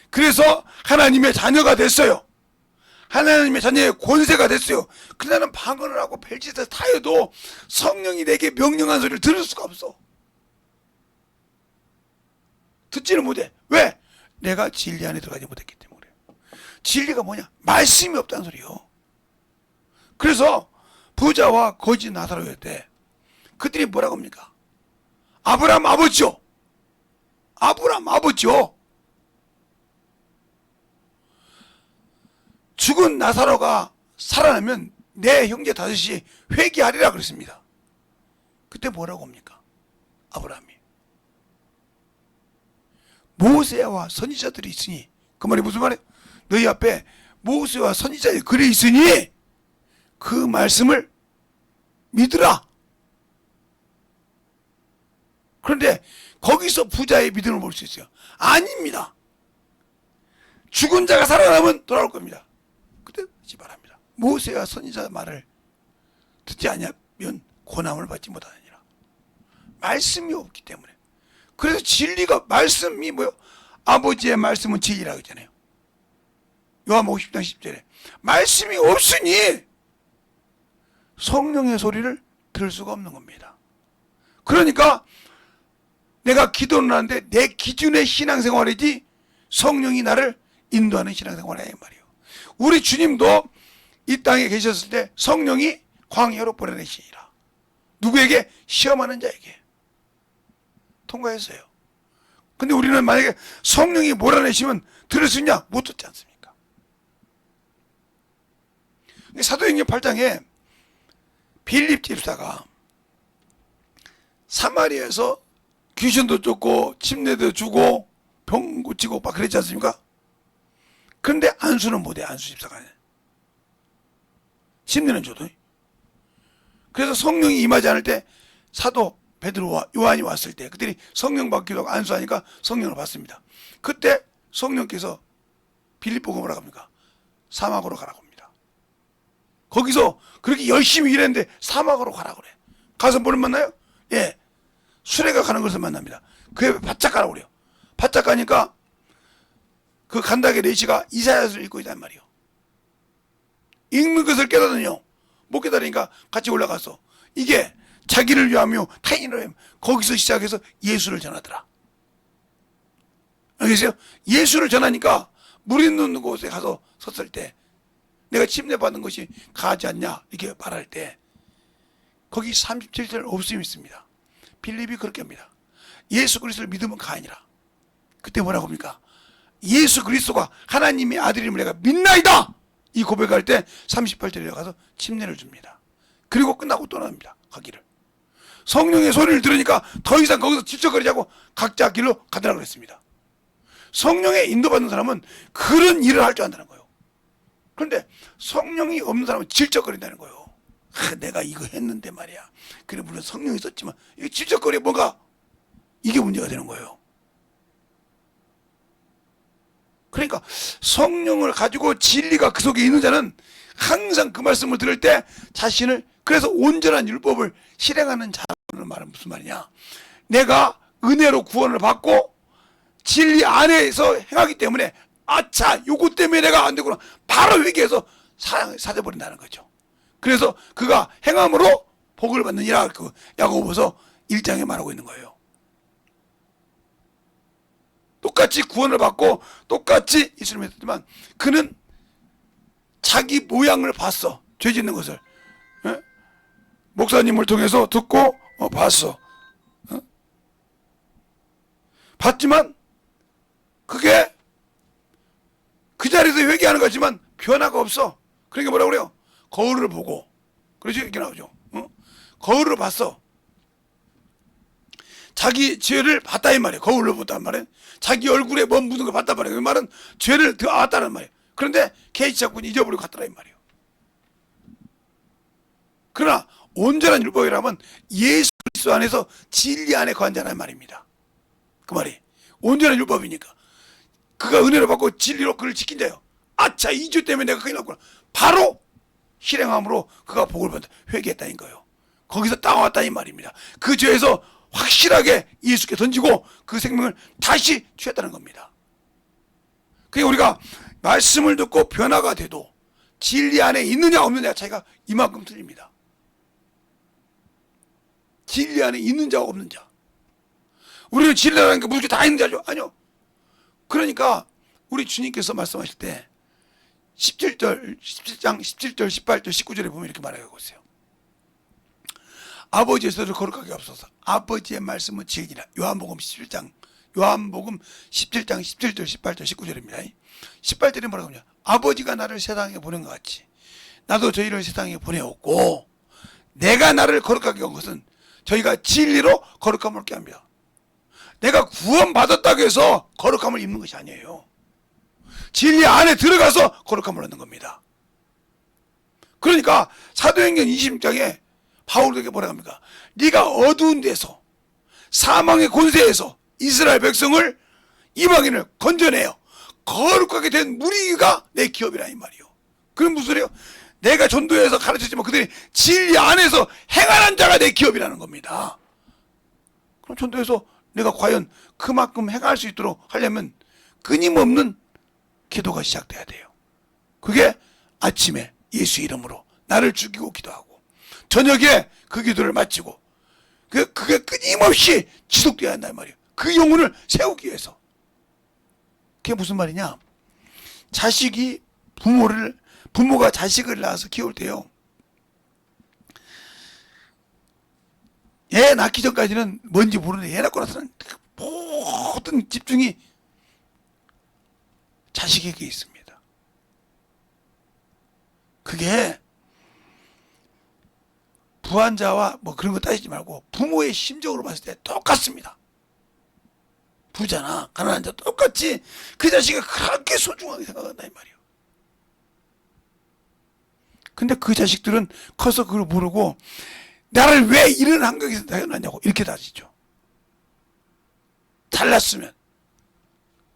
그래서 하나님의 자녀가 됐어요. 하나님의 자녀의 권세가 됐어요. 그러나 나는 방언을 하고 별짓을 다 해도 성령이 내게 명령한 소리를 들을 수가 없어. 듣지를 못해. 왜? 내가 진리 안에 들어가지 못했기 때문에. 진리가 뭐냐? 말씀이 없다는 소리요. 그래서 부자와 거지 나사로였을 때 그들이 뭐라고 합니까? 아브라함 아버지요. 아브라함 아버지요. 죽은 나사로가 살아나면 내 형제 다섯이 회개하리라 그랬습니다. 그때 뭐라고 합니까? 아브라함이 모세와 선지자들이 있으니, 그 말이 무슨 말이에요? 너희 앞에 모세와 선지자들이 글에 있으니 그 말씀을 믿으라. 그런데 거기서 부자의 믿음을 볼 수 있어요. 아닙니다. 죽은 자가 살아나면 돌아올 겁니다. 그때 듣지 바랍니다. 모세와 선지자 말을 듣지 않으면 고난을 받지 못하느니라. 말씀이 없기 때문에. 그래서 진리가, 말씀이 뭐요? 아버지의 말씀은 진리라고 했잖아요. 요한복음 10장 10절에 말씀이 없으니 성령의 소리를 들을 수가 없는 겁니다. 그러니까 내가 기도를 하는데 내 기준의 신앙생활이지 성령이 나를 인도하는 신앙생활이야 이 말이에요. 우리 주님도 이 땅에 계셨을 때 성령이 광야로 보내내시니라. 누구에게? 시험하는 자에게. 통과했어요. 근데 우리는 만약에 성령이 몰아내시면 들을 수 있냐? 못 듣지 않습니까? 사도행전 8장에 빌립 집사가 사마리아에서 귀신도 쫓고 침례도 주고 병 고치고 막 그랬지 않습니까? 그런데 안수는 못해. 안수 집사가 침례는 줘도. 그래서 성령이 임하지 않을 때 사도 베드로와 요한이 왔을 때 그들이 성령 받기로 안수하니까 성령을 받습니다. 그때 성령께서 빌립보가 뭐라고 합니까? 사막으로 가라고 합니다. 거기서 그렇게 열심히 일했는데 사막으로 가라고 그래. 가서 뭘 만나요? 예, 수레가 가는 것을 만납니다. 그 옆에 바짝 가라고 그래요. 바짝 가니까 그 간닥의 레시가 이사야서를 읽고 있단 말이에요. 읽는 것을 깨닫으니요. 못 깨달으니까 같이 올라가서 이게 자기를 위하며 타인을 위하며 거기서 시작해서 예수를 전하더라. 알겠어요? 예수를 전하니까 물 있는 곳에 가서 섰을 때 내가 침례받은 것이 가지 않냐 이렇게 말할 때 거기 37절 없음이 있습니다. 빌립이 그렇게 합니다. 예수 그리스도를 믿으면 가아니라. 그때 뭐라고 합니까? 예수 그리스도가 하나님의 아들임을 내가 믿나이다. 이 고백할 때 38절에 가서 침례를 줍니다. 그리고 끝나고 떠납니다. 가기를. 성령의 소리를 들으니까 더 이상 거기서 질척거리지 않고 각자 길로 가더라 그랬습니다. 성령의 인도받는 사람은 그런 일을 할 줄 안다는 거예요. 그런데 성령이 없는 사람은 질척거린다는 거예요. 내가 이거 했는데 말이야. 그래 물론 성령이 있었지만 이게 질척거려 뭔가 이게 문제가 되는 거예요. 그러니까 성령을 가지고 진리가 그 속에 있는 자는 항상 그 말씀을 들을 때 자신을 그래서 온전한 율법을 실행하는 자라는 말은 무슨 말이냐? 내가 은혜로 구원을 받고 진리 안에서 행하기 때문에 아차 요것 때문에 내가 안 되구나 바로 회개해서 사져버린다는 거죠. 그래서 그가 행함으로 복을 받느니라 그 야고보서 1장에 말하고 있는 거예요. 똑같이 구원을 받고 똑같이 예수를 믿었지만 그는 자기 모양을 봤어. 죄 짓는 것을. 예? 목사님을 통해서 듣고 봤어. 봤지만 그게 그 자리에서 회개하는 거지만 변화가 없어. 그러니까 뭐라고 그래요? 거울을 보고. 그렇지 이렇게 나오죠. 거울을 봤어. 자기 죄를 봤다 이 말이에요. 거울로 봤단 말이에요. 자기 얼굴에 뭔 묻은 거 봤단 말이에요. 그 말은 죄를 알았다는 말이에요. 그런데 개인치 자꾸 잊어버리고 갔더라 이 말이에요. 그러나 온전한 율법이라면 예수 그리스도 안에서 진리 안에 거한 자란 말입니다. 그 말이 온전한 율법이니까 그가 은혜를 받고 진리로 그를 지킨대요. 아차 이 죄 때문에 내가 큰일 났구나. 바로 실행함으로 그가 복을 받아 회개했다는 거예요. 거기서 따왔다 이 말입니다. 그 죄에서 확실하게 예수께 던지고 그 생명을 다시 취했다는 겁니다. 그게 우리가 말씀을 듣고 변화가 돼도 진리 안에 있느냐 없느냐 차이가 이만큼 틀립니다. 진리 안에 있는 자와 없는 자. 우리는 진리라는 게 무조건 다 있는 자죠. 아니요. 그러니까 우리 주님께서 말씀하실 때 17장 17절 18절 19절에 보면 이렇게 말하고 있어요. 아버지의 소리를 거룩하게 없어서 아버지의 말씀은 지혜니라. 요한복음 17장 17절 18절 19절입니다. 18절에 뭐라고 하냐? 아버지가 나를 세상에 보낸 것 같이 나도 저희를 세상에 보내었고 내가 나를 거룩하게 한 것은 저희가 진리로 거룩함을 얻게 합니다. 내가 구원받았다고 해서 거룩함을 입는 것이 아니에요. 진리 안에 들어가서 거룩함을 얻는 겁니다. 그러니까 사도행전 20장에 바울에게 뭐라고 합니까? 네가 어두운 데서 사망의 권세에서 이스라엘 백성을 이방인을 건져내요. 거룩하게 된 무리가 내 기업이라 이 말이요. 그건 무슨 소리예요? 내가 전도해서 가르쳤지만 그들이 진리 안에서 행하는 자가 내 기업이라는 겁니다. 그럼 전도해서 내가 과연 그만큼 행할 수 있도록 하려면 끊임없는 기도가 시작돼야 돼요. 그게 아침에 예수 이름으로 나를 죽이고 기도하고 저녁에 그 기도를 마치고 그게 끊임없이 지속돼야 한단 말이에요. 그 영혼을 세우기 위해서. 그게 무슨 말이냐? 자식이 부모가 자식을 낳아서 키울 때요. 애 낳기 전까지는 뭔지 모르는데 애 낳고 나서는 모든 집중이 자식에게 있습니다. 그게 부한자와 뭐 그런 거 따지지 말고 부모의 심정으로 봤을 때 똑같습니다. 부자나 가난한 자 똑같이 그 자식이 그렇게 소중하게 생각한다 이 말이에요. 근데 그 자식들은 커서 그걸 모르고 나를 왜 이런 환경에서 태어났냐고 이렇게 따지죠. 잘났으면.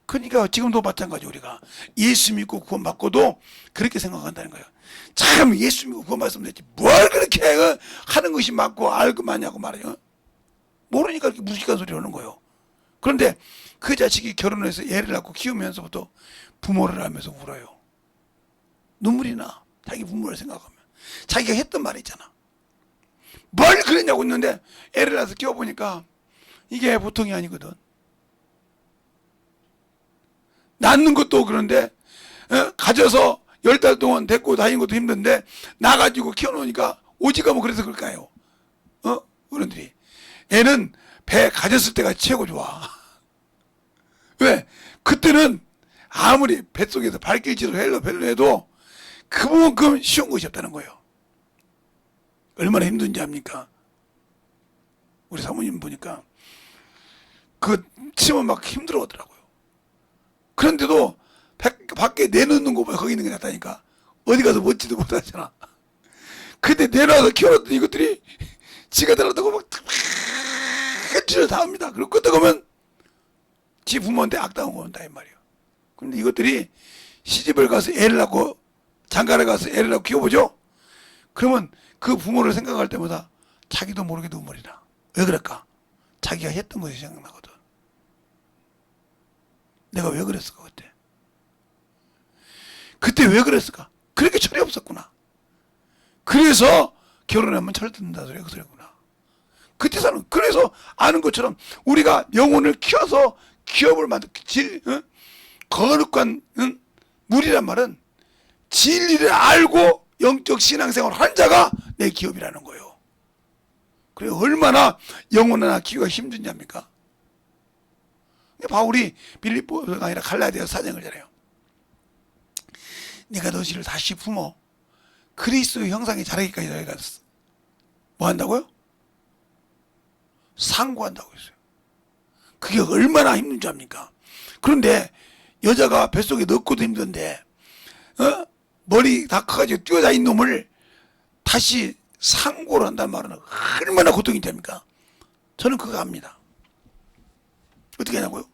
그러니까 지금도 마찬가지 우리가 예수 믿고 구원받고도 그렇게 생각한다는 거예요. 참 예수 믿고 구원받으면 되지 뭘 그렇게 하는 것이 맞고 알고 마냐고 말이에요. 모르니까 이렇게 무식한 소리 하는 거예요. 그런데 그 자식이 결혼해서 애를 낳고 키우면서부터 부모를 하면서 울어요. 눈물이 나. 자기 부모를 생각하면. 자기가 했던 말이 있잖아. 뭘 그랬냐고 했는데 애를 낳아서 키워보니까 이게 보통이 아니거든. 낳는 것도 그런데 가져서 10달 동안 데리고 다니는 것도 힘든데 나가지고 키워놓으니까 오지가 뭐 그래서 그럴까요? 어른들이 애는 배 가졌을 때가 최고 좋아. 왜? 그때는 아무리 뱃속에서 발길질을 헬로 해도 그만큼 쉬운 것이 없다는 거예요. 얼마나 힘든지 압니까? 우리 사모님 보니까 그 치면 막 힘들어 하더라고요. 그런데도 밖에 내놓는 거보다 거기 있는 게 낫다니까. 어디 가서 먹지도 못하잖아. 근데 내놔서 키워놨더니 이것들이 지가 달라고 막 찌를 다 합니다. 그리고 끄떡 하면 지 부모한테 악당하고 온다 이 말이에요. 근데 이것들이 시집을 가서 애를 낳고 장가를 가서 애를 낳고 키워보죠. 그러면 그 부모를 생각할 때마다 자기도 모르게 눈물이 나. 왜 그럴까? 자기가 했던 것이 생각나거든. 내가 왜 그랬을까 그때? 그때 왜 그랬을까? 그렇게 철이 없었구나. 그래서 결혼하면 철든다 소리가 그 소리구나. 그때 사는 그래서 아는 것처럼 우리가 영혼을 키워서 기업을 만들 거룩한 물이란 말은 진리를 알고 영적 신앙생활을 한 자가 내 기업이라는 거예요. 그래 얼마나 영혼하나 키우기가 힘든지합니까? 바울이 빌립보가 아니라 갈라디아서 사정을 잘해요. 네가 너희를 다시 품어 그리스도의 형상에 자라기까지 너희가 뭐 한다고요? 상고한다고 했어요. 그게 얼마나 힘든 줄 압니까? 그런데 여자가 뱃속에 넣고도 힘든데 머리 다 커가지고 뛰어다닌 놈을 다시 상고를 한다는 말은 얼마나 고통이 됩니까? 저는 그거 압니다. 어떻게 하냐고요?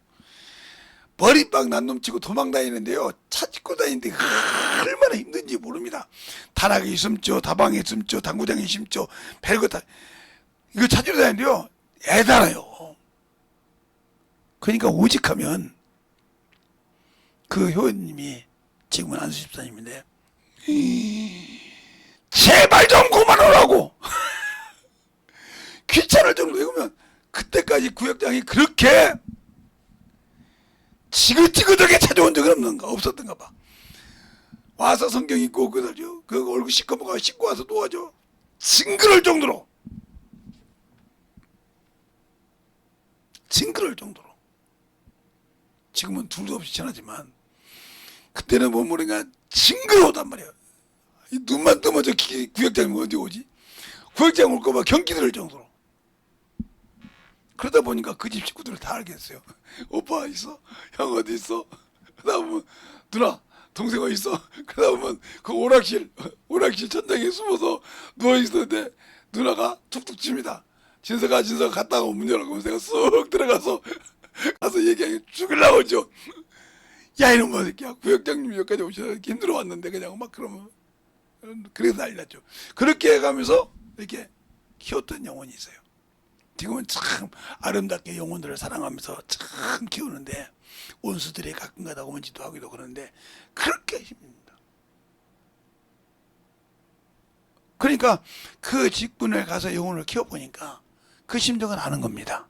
머리빵 난 놈 치고 도망다니는데요. 차 짚고 다니는데 얼마나 힘든지 모릅니다. 다락에 숨죠. 다방에 숨죠. 당구장에 숨죠. 별거 다 이거 찾으러 다니는데요. 애달아요. 그러니까 오직하면 그 효연님이 지금은 안수 집사님인데 제발 좀 그만하라고 귀찮을 정도로 이거면 그때까지 구역장이 그렇게 지긋지긋하게 찾아온 적은 없었던가 봐. 와서 성경 읽고 그러죠. 그 얼굴 시커멓고 씻고 와서 놓아줘. 징그러울 정도로. 징그러울 정도로. 지금은 둘도 없이 지나지만 그때는 뭐 모르니까 징그러웠단 말이야. 눈만 뜨면 저 구역장이 어디 오지? 구역장 올 거봐 경기 들을 정도로. 그러다 보니까 그 집 식구들을 다 알겠어요. 오빠 있어? 형 어디 있어? 그러다 보면 누나 동생 어디 있어? 그러다 보면 그 오락실 천장에 숨어서 누워있었는데 누나가 툭툭 칩니다. 진서가 갔다가 문 열어가면 내가 쑥 들어가서 가서 얘기하기 죽으려고 하죠. 야 이놈의 새끼야 구역장님 여기까지 오셔서 힘들어 왔는데 그냥 막 그러면 그래서 난리 났죠. 그렇게 해가면서 이렇게 키웠던 영혼이 있어요. 지금은 참 아름답게 영혼들을 사랑하면서 참 키우는데 온수들이 가끔가다 오면지도 하기도 그러는데 그렇게 힘듭니다. 그러니까 그 직분에 가서 영혼을 키워보니까 그 심정을 아는 겁니다.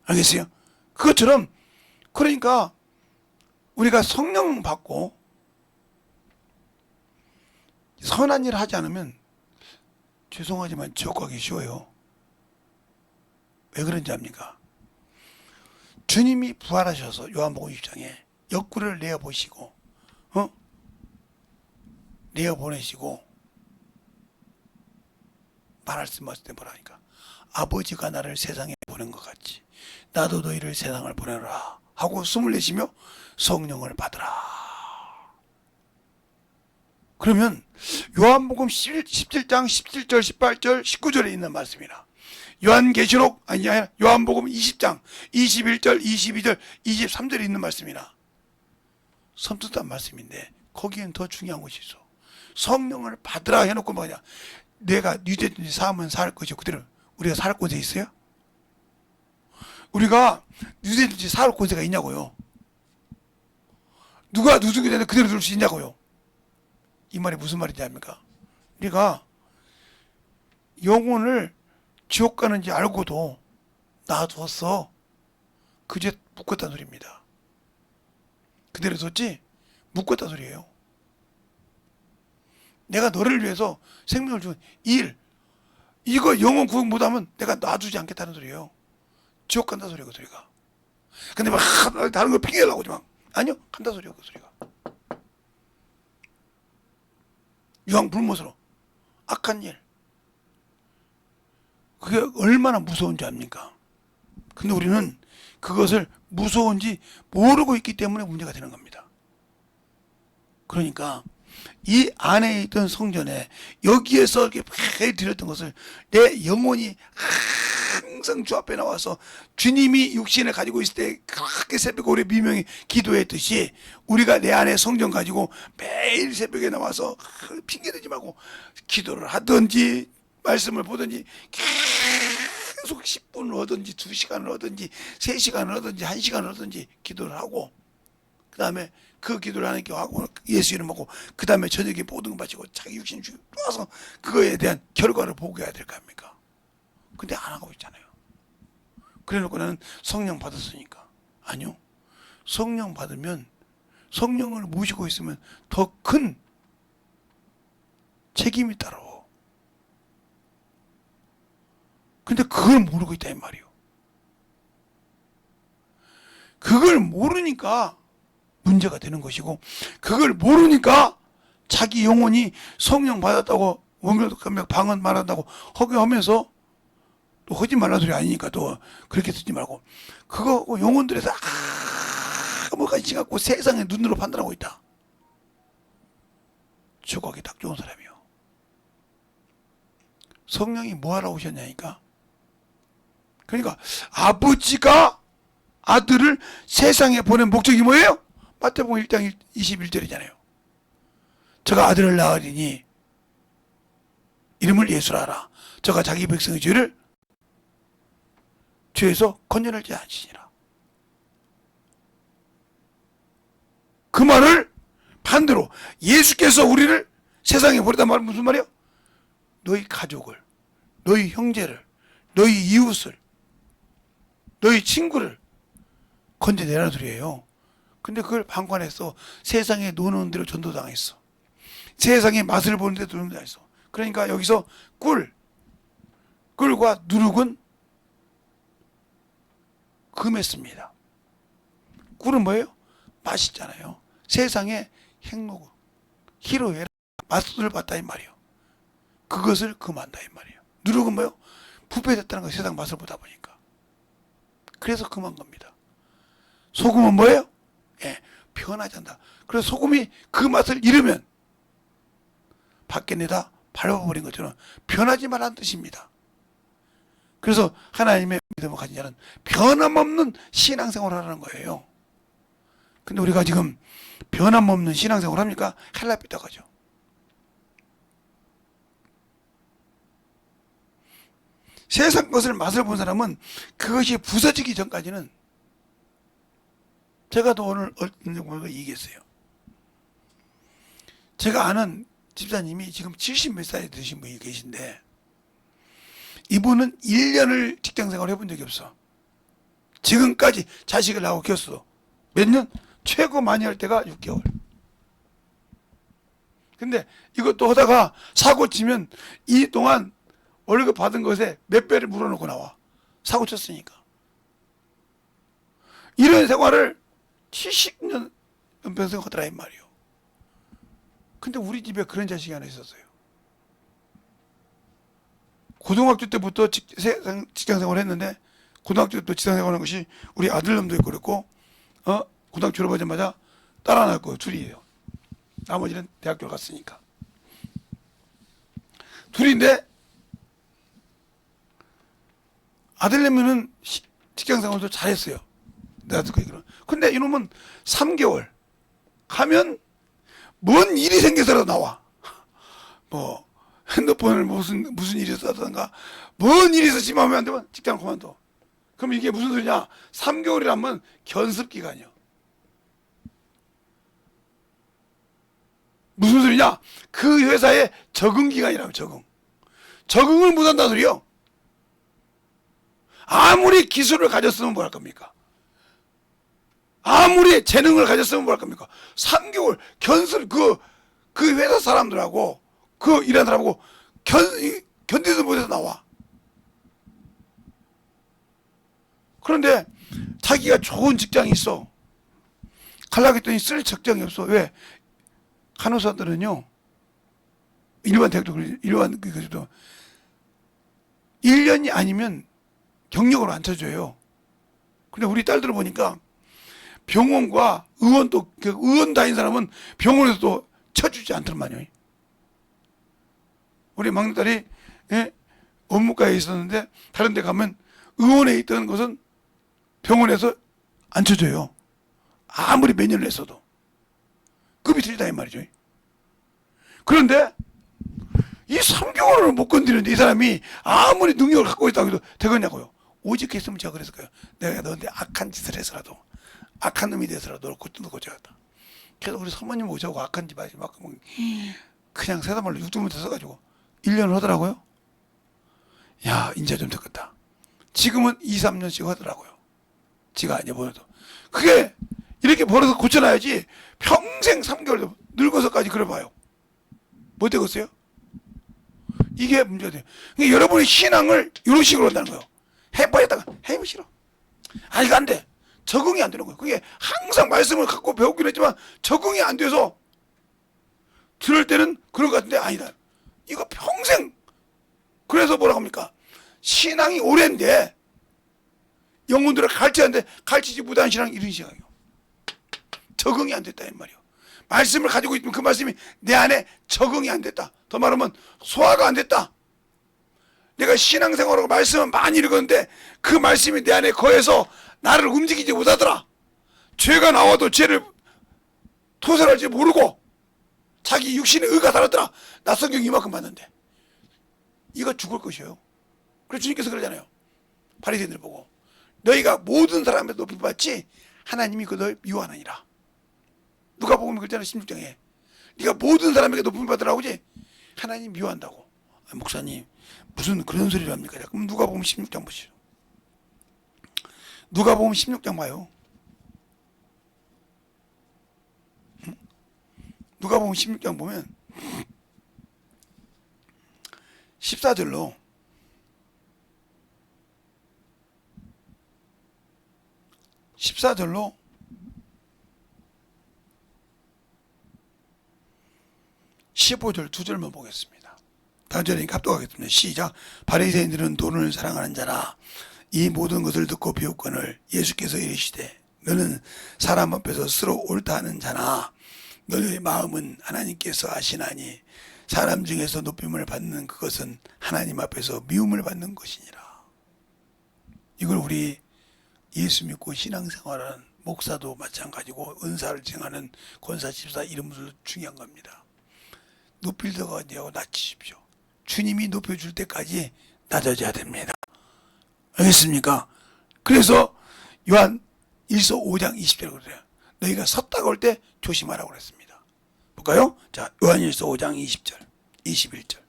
알겠어요? 그것처럼 그러니까 우리가 성령 받고 선한 일을 하지 않으면 죄송하지만 지옥 가기 쉬워요. 왜 그런지 압니까? 주님이 부활하셔서 요한복음 6장에 옆구리를 내어보시고 내어보내시고 말씀하실 때 뭐라니까 아버지가 나를 세상에 보낸 것 같이 나도 너희를 세상을 보내라 하고 숨을 내쉬며 성령을 받으라. 그러면 요한복음 17장 17절 18절 19절에 있는 말씀이나 요한계시록 아니야 요한복음 20장 21절 22절 23절에 있는 말씀이나 섬뜩한 말씀인데 거기엔 더 중요한 것이 있어. 성령을 받으라 해놓고 뭐냐, 내가 유대든지 사하면 살 것이 그대로 우리가 살 곳에 있어요? 우리가 유대든지 살 곳에가 있냐고요. 누가 누수게 되는데 그대로 둘 수 있냐고요. 이 말이 무슨 말인지 압니까? 우리가 영혼을 지옥 가는지 알고도 놔두었어. 그제 묶었다는 소리입니다. 그대로 뒀지 묶었다는 소리예요. 내가 너를 위해서 생명을 준 일, 이거 영혼 구원 못하면 내가 놔두지 않겠다는 소리예요. 지옥 간다 소리야 그 소리가. 근데 막 다른 걸 핑계려고 하지 마. 아니요, 간다 소리야 그 소리가. 유황 불못으로 악한 일, 그게 얼마나 무서운지 압니까? 근데 우리는 그것을 무서운지 모르고 있기 때문에 문제가 되는 겁니다. 그러니까 이 안에 있던 성전에 여기에서 이렇게 드렸던 것을 내 영혼이 항상 주 앞에 나와서 주님이 육신을 가지고 있을 때 그렇게 새벽에 우리 미명이 기도했듯이 우리가 내 안에 성전 가지고 매일 새벽에 나와서 핑계대지 말고 기도를 하든지 말씀을 보든지 계속 10분을 하든지 2시간을 하든지 3시간을 하든지 1시간을 하든지 기도를 하고, 그 다음에 그 기도를 하나님께 하고 예수 이름 먹고 그 다음에 저녁에 모든 거 바치고 자기 육신 죽여 와서 그거에 대한 결과를 보고 해야 될 거 아닙니까? 근데 안 하고 있잖아요. 그래놓고 나는 성령 받았으니까. 아니요, 성령 받으면 성령을 모시고 있으면 더 큰 책임이 따라오. 근데 그걸 모르고 있다 이 말이요. 그걸 모르니까 문제가 되는 것이고, 그걸 모르니까 자기 영혼이 성령 받았다고 원결도 방언 말한다고 허경하면서 또 하지 말라는 소리 아니니까 또 그렇게 듣지 말고 그거 영혼들에서 아무 관심 갖고 세상의 눈으로 판단하고 있다. 저거하기 딱 좋은 사람이요. 성령이 뭐하러 오셨냐니까. 그러니까 아버지가 아들을 세상에 보낸 목적이 뭐예요? 마태복음 1장 21절이잖아요. 저가 아들을 낳으리니 이름을 예수라 하라. 저가 자기 백성의 죄를 죄에서 건져낼지 않으시니라. 그 말을 반대로 예수께서 우리를 세상에 보내다 말은 무슨 말이에요? 너희 가족을, 너희 형제를, 너희 이웃을, 너희 친구를 건져내라는 소리예요. 근데 그걸 방관해서 세상에 노는 대로 전도당했어. 세상에 맛을 보는 대로 전도당했어. 그러니까 여기서 꿀과 누룩은 금했습니다. 꿀은 뭐예요? 맛있잖아요. 세상에 행로고 희로애락 맛을 봤다 이 말이에요. 그것을 금한다 이 말이에요. 누룩은 뭐예요? 부패됐다는 거, 세상 맛을 보다 보니까. 그래서 금한 겁니다. 소금은 뭐예요? 예, 변하지 않는다. 그래서 소금이 그 맛을 잃으면 밖에 내다 밟아버린 것처럼 변하지 말라는 뜻입니다. 그래서 하나님의 믿음을 가진 자는 변함없는 신앙생활을 하라는 거예요. 근데 우리가 지금 변함없는 신앙생활을 합니까? 헬라비다 가죠. 세상 것을 맛을 본 사람은 그것이 부서지기 전까지는, 제가 또 오늘 얘기했어요. 제가 아는 집사님이 지금 70몇 살이 되신 분이 계신데 이분은 1년을 직장생활을 해본 적이 없어. 지금까지 자식을 낳고 키웠어. 몇 년? 최고 많이 할 때가 6개월. 근데 이것도 하다가 사고 치면 이 동안 월급 받은 것에 몇 배를 물어놓고 나와. 사고 쳤으니까. 이런 생활을 70년 연평생 하더라 이 말이요. 근데 우리 집에 그런 자식이 하나 있었어요. 고등학교 때부터 직장생활을 했는데, 고등학교 때부터 직장생활하는 것이 우리 아들놈도 있고 그랬고, 고등학교 졸업하자마자 딸 하나 있고 둘이에요. 나머지는 대학교를 갔으니까. 둘인데 아들내미는 직장생활도 잘했어요. 내가 듣고 얘기를. 근데 이놈은 3개월 가면 뭔 일이 생겨서라도 나와. 뭐 핸드폰을 무슨 일이 있었던가 뭔 일이 있었지만 하면 안 되면 직장을 그만둬. 그럼 이게 무슨 소리냐? 3개월이라면 견습기간이요. 무슨 소리냐? 그 회사의 적응기간이라면 적응을 못한다는 소리요. 아무리 기술을 가졌으면 뭐 할 겁니까? 아무리 재능을 가졌으면 뭐 할 겁니까? 3개월 견습, 그 회사 사람들하고 그 일하는 사람하고 견디도 못해서 나와. 그런데 자기가 좋은 직장이 있어. 가려고 했더니 쓸 적정이 없어. 왜? 간호사들은요, 일반 그래도 1년이 아니면 경력으로 안 쳐줘요. 근데 우리 딸들 보니까 병원과 의원도, 의원 다닌 사람은 병원에서도 쳐주지 않더란 말이에요. 우리 막내딸이, 예, 업무과에 있었는데 다른 데 가면 의원에 있던 것은 병원에서 안 쳐줘요. 아무리 몇 년을 했어도. 급이 틀리다 이 말이죠. 그런데 이 3개월을 못 건드리는데 이 사람이 아무리 능력을 갖고 있다고 해도 되겠냐고요. 오직 했으면 제가 그랬을 거예요. 내가 너한테 악한 짓을 해서라도, 악한 놈이 돼서라도 너를 고쳐야겠다. 그래서 우리 사모님 오자고 악한 짓 하지 막 그냥 세다말로 육두문자 써가지고 1년을 하더라고요. 야, 인자 좀 됐겠다. 지금은 2, 3년씩 하더라고요. 지가 아니야 보여도. 그게 이렇게 벌어서 고쳐놔야지 평생 3개월 늙어서까지 그래 봐요. 못 되겠어요? 이게 문제가 돼요. 그러니까 여러분의 신앙을 이런 식으로 한다는 거예요. 해봐야다가 해보기 싫어. 아, 이거 안 돼. 적응이 안 되는 거예요. 그게 항상 말씀을 갖고 배우긴 했지만 적응이 안 돼서 들을 때는 그런 것 같은데 아니다. 이거 평생. 그래서 뭐라고 합니까? 신앙이 오랜데 영혼들을 가르치는데 가르치지 못하는 신앙이 이런 신앙이에요. 적응이 안 됐다 이 말이에요. 말씀을 가지고 있으면 그 말씀이 내 안에 적응이 안 됐다. 더 말하면 소화가 안 됐다. 내가 신앙생활하고 말씀을 많이 읽었는데 그 말씀이 내 안에 거해서 나를 움직이지 못하더라. 죄가 나와도 죄를 토설할지 모르고 자기 육신의 의가 달았더라. 나 성경 이만큼 봤는데 이거 죽을 것이에요. 그래서 주님께서 그러잖아요. 바리새인들 보고 너희가 모든 사람에 높임 받지 하나님이 그들 미워하느니라. 누가 보면 그랬잖아 16장에. 네가 모든 사람에게 높임 받으라고 하지 하나님 미워한다고. 아, 목사님 무슨 그런 소리를 합니까? 그럼 누가 보면 16장 보시죠. 누가 보면 16장 봐요. 응? 누가 보면 16장 보면 14절로 (14절로) 15절 두 절만 보겠습니다. 다음 절에 합독하겠습니다. 시작. 바리새인들은 돈을 사랑하는 자라. 이 모든 것을 듣고 비웃거늘 예수께서 이르시되 너는 사람 앞에서 스스로 옳다 하는 자나 너의 마음은 하나님께서 아시나니 사람 중에서 높임을 받는 그것은 하나님 앞에서 미움을 받는 것이니라. 이걸 우리 예수 믿고 신앙생활하는 목사도 마찬가지고 은사를 증하는 권사, 집사 이런 분들도 중요한 겁니다. 높일 데가 어디냐고 낮추십시오. 주님이 높여줄 때까지 낮아져야 됩니다. 알겠습니까? 그래서 요한 1서 5장 20절 그래요. 너희가 섰다가 올 때 조심하라고 그랬습니다. 볼까요? 자, 요한 1서 5장 20절 21절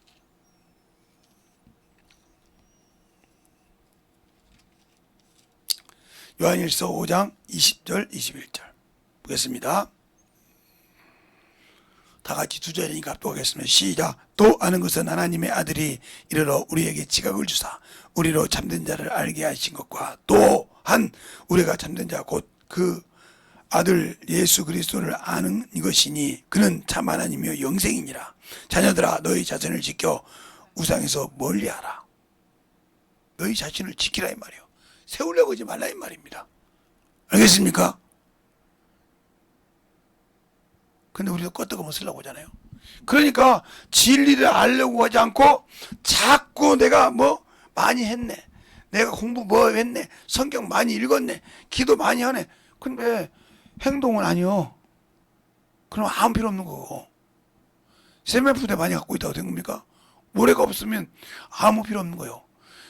요한 1서 5장 20절 21절 보겠습니다. 다 같이 두 절이니까 합독하겠습니다. 시작. 또 아는 것은 하나님의 아들이 이르러 우리에게 지각을 주사 우리로 참된 자를 알게 하신 것과 또한 우리가 참된 자 곧 그 아들 예수 그리스도를 아는 것이니 그는 참 하나님이요 영생이니라. 자녀들아 너희 자신을 지켜 우상에서 멀리하라. 너희 자신을 지키라 이 말이에요. 세우려고 하지 말라 이 말입니다. 알겠습니까? 근데 우리도 껐다고 뭐 쓰려고 하잖아요. 그러니까 진리를 알려고 하지 않고 자꾸 내가 뭐 많이 했네, 내가 공부 뭐 했네, 성경 많이 읽었네, 기도 많이 하네. 근데 행동은 아니요. 그럼 아무 필요 없는 거고. 세면부대 많이 갖고 있다고 된 겁니까? 모래가 없으면 아무 필요 없는 거예요.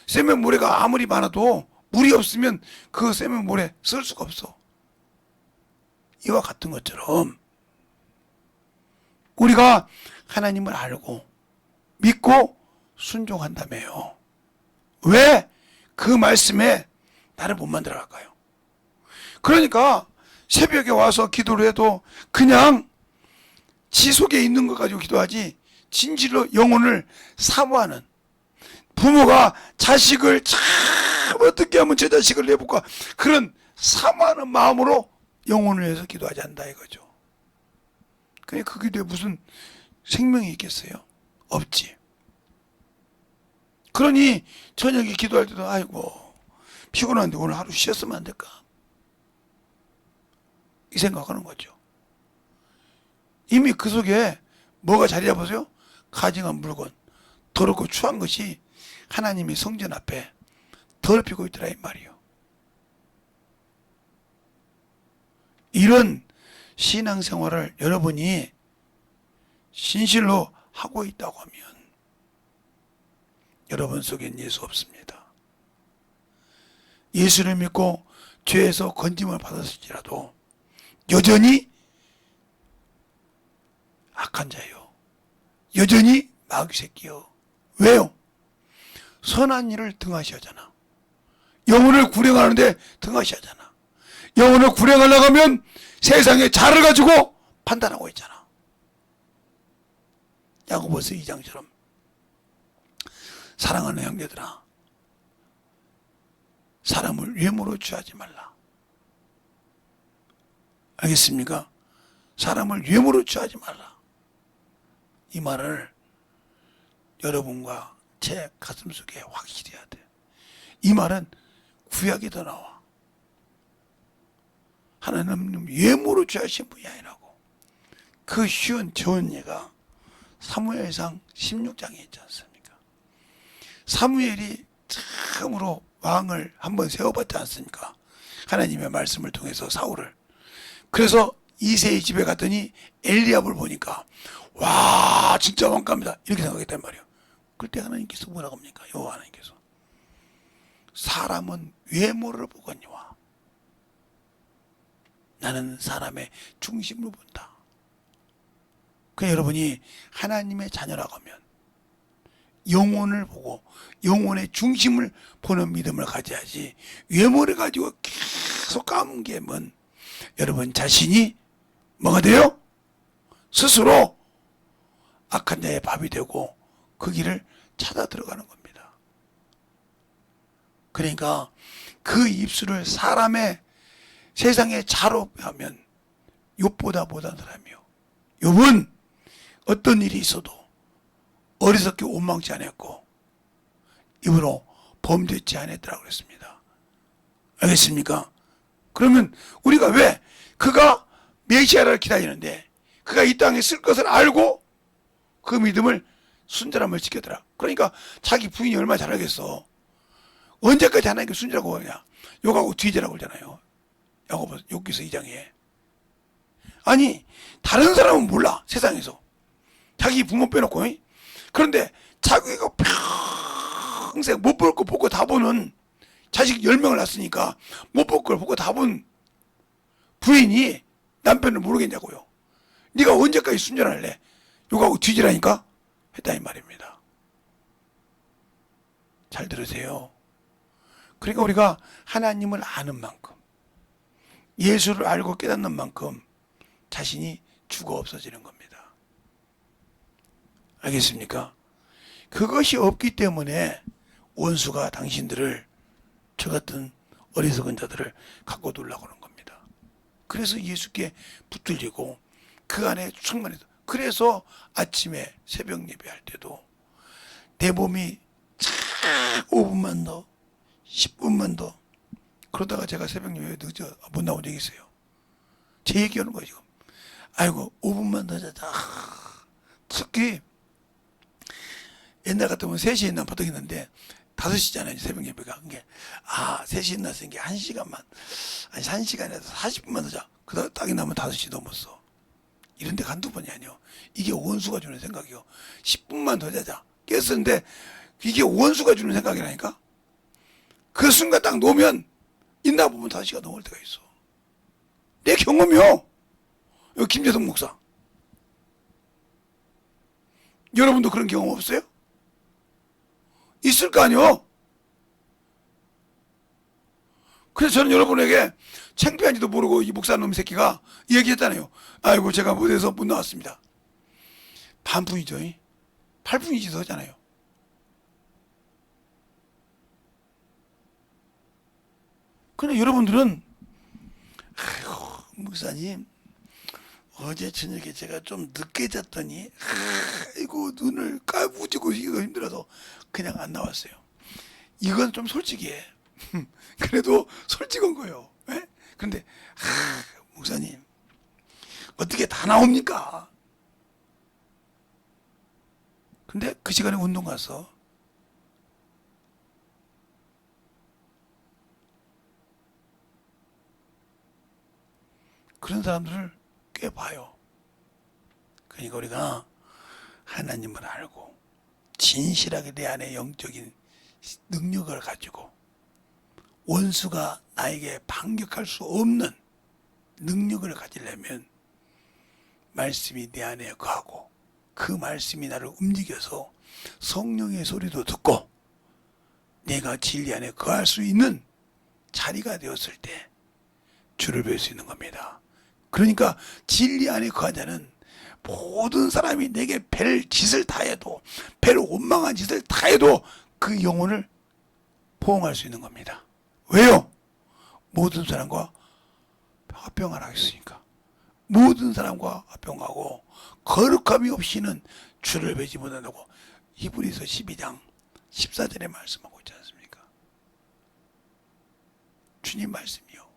세면 모래가 아무리 많아도 물이 없으면 그 세면 모래 쓸 수가 없어. 이와 같은 것처럼 우리가 하나님을 알고 믿고 순종한다며요. 왜 그 말씀에 나를 못 만들어 갈까요? 그러니까 새벽에 와서 기도를 해도 그냥 지 속에 있는 것 가지고 기도하지, 진실로 영혼을 사모하는, 부모가 자식을 참 어떻게 하면 제 자식을 내볼까, 그런 사모하는 마음으로 영혼을 위해서 기도하지 않는다 이거죠. 그냥 그 기도에 무슨 생명이 있겠어요? 없지. 그러니 저녁에 기도할 때도 아이고 피곤한데 오늘 하루 쉬었으면 안 될까, 이 생각하는 거죠. 이미 그 속에 뭐가 자리 잡아서요? 가증한 물건, 더럽고 추한 것이 하나님의 성전 앞에 더럽히고 있더라 이 말이요. 이런 신앙생활을 여러분이 진실로 하고 있다고 하면 여러분 속엔 예수 없습니다. 예수를 믿고 죄에서 건짐을 받았을지라도 여전히 악한 자요, 여전히 마귀 새끼요. 왜요? 선한 일을 등하시하잖아. 영혼을 구령하는데 등하시하잖아. 영혼을 구령하려고 하면 세상의 자를 가지고 판단하고 있잖아. 야고보서 2장처럼 사랑하는 형제들아, 사람을 외모로 취하지 말라. 알겠습니까? 사람을 외모로 취하지 말라. 이 말을 여러분과 제 가슴속에 확실히 해야 돼. 이 말은 구약에도 나와. 하나님 외모로 취하신 분이 아니라고. 그 쉬운 좋은 예가 사무엘상 16장에 있지 않습니까? 사무엘이 처음으로 왕을 한번 세워봤지 않습니까? 하나님의 말씀을 통해서 사울을. 그래서 이새의 집에 갔더니 엘리압을 보니까 와 진짜 왕감이다 이렇게 생각했단 말이에요. 그때 하나님께서 뭐라고 합니까? 여호와 하나님께서 사람은 외모를 보거니와 나는 사람의 중심을 본다. 그러니까 여러분이 하나님의 자녀라고 하면 영혼을 보고 영혼의 중심을 보는 믿음을 가져야지, 외모를 가지고 계속 까뭉개면 여러분 자신이 뭐가 돼요? 스스로 악한 자의 밥이 되고 그 길을 찾아 들어가는 겁니다. 그러니까 그 입술을 사람의 세상의 자로 하면 욥보다 못한 사람이요. 욥은 어떤 일이 있어도 어리석게 원망치 않았고 입으로 범죄치 않았더라고 그랬습니다. 알겠습니까? 그러면 우리가 왜 그가 메시아를 기다리는데 그가 이 땅에 쓸 것을 알고 그 믿음을 순전함을 지켰더라. 그러니까 자기 부인이 얼마나 잘하겠어. 언제까지 하나님께 순전하고 그러냐. 욕하고 뒤지라고 그러잖아요. 야고보서 2장에. 아니 다른 사람은 몰라 세상에서. 자기 부모 빼놓고. 그런데 자기가 평생 못 볼 거 보고 다 보는, 자식 10명을 낳았으니까 못 볼 걸 보고 다 본 부인이 남편을 모르겠냐고요. 네가 언제까지 순전할래? 욕하고 뒤지라니까 했다 이 말입니다. 잘 들으세요. 그러니까 우리가 하나님을 아는 만큼, 예수를 알고 깨닫는 만큼 자신이 죽어 없어지는 겁니다. 알겠습니까? 그것이 없기 때문에 원수가 당신들을, 저 같은 어리석은 자들을 갖고 놀라고 하는 겁니다. 그래서 예수께 붙들리고 그 안에 충만해서, 그래서 아침에 새벽 예배할 때도 내 몸이 5분만 더 10분만 더, 그러다가 제가 새벽 예배 늦어 못 나온 적이 있어요. 제 얘기하는 거예요 지금. 아이고 5분만 더 자자, 특히 옛날 같으면 3시에 일어나면 보통 있는데 5시잖아요, 새벽 예배가. 그게 3시에 일어나서 이게 1시간만, 아니 1시간에서 40분만 더 자. 그다음 딱이 나면 5시 넘었어. 이런 데 한두 번이 아니요. 이게 원수가 주는 생각이요. 10분만 더 자자. 깼었는데 이게 원수가 주는 생각이라니까. 그 순간 딱 놓으면 있나 보면 5시가 넘을 때가 있어. 내 경험이요. 여기 김재성 목사. 여러분도 그런 경험 없어요? 있을 거 아니요? 그래서 저는 여러분에게 창피한지도 모르고 이 목사 놈 새끼가 얘기했잖아요. 아이고 제가 못해서 못 나왔습니다. 반푼이죠. 8분이지 더잖아요. 그런데 여러분들은 아이고 목사님 어제 저녁에 제가 좀 늦게 잤더니 아이고 눈을 까부지고 이거 힘들어서 그냥 안 나왔어요. 이건 좀 솔직해. 그래도 솔직한 거예요. 예? 그런데 목사님 어떻게 다 나옵니까? 근데 그 시간에 운동 가서 그런 사람들을 꽤 봐요. 그러니까 우리가 하나님을 알고 진실하게 내 안에 영적인 능력을 가지고 원수가 나에게 반격할 수 없는 능력을 가지려면 말씀이 내 안에 거하고 그 말씀이 나를 움직여서 성령의 소리도 듣고 내가 진리 안에 거할 수 있는 자리가 되었을 때 주를 뵐 수 있는 겁니다. 그러니까 진리 안에 거한 자는 모든 사람이 내게 뵐 짓을 다 해도 뵐 원망한 짓을 다 해도 그 영혼을 포옹할 수 있는 겁니다. 왜요? 모든 사람과 화평을 하겠으니까. 모든 사람과 화평하고 거룩함이 없이는 주를 뵈지 못한다고 히브리서 12장 14절에 말씀하고 있지 않습니까? 주님 말씀이요.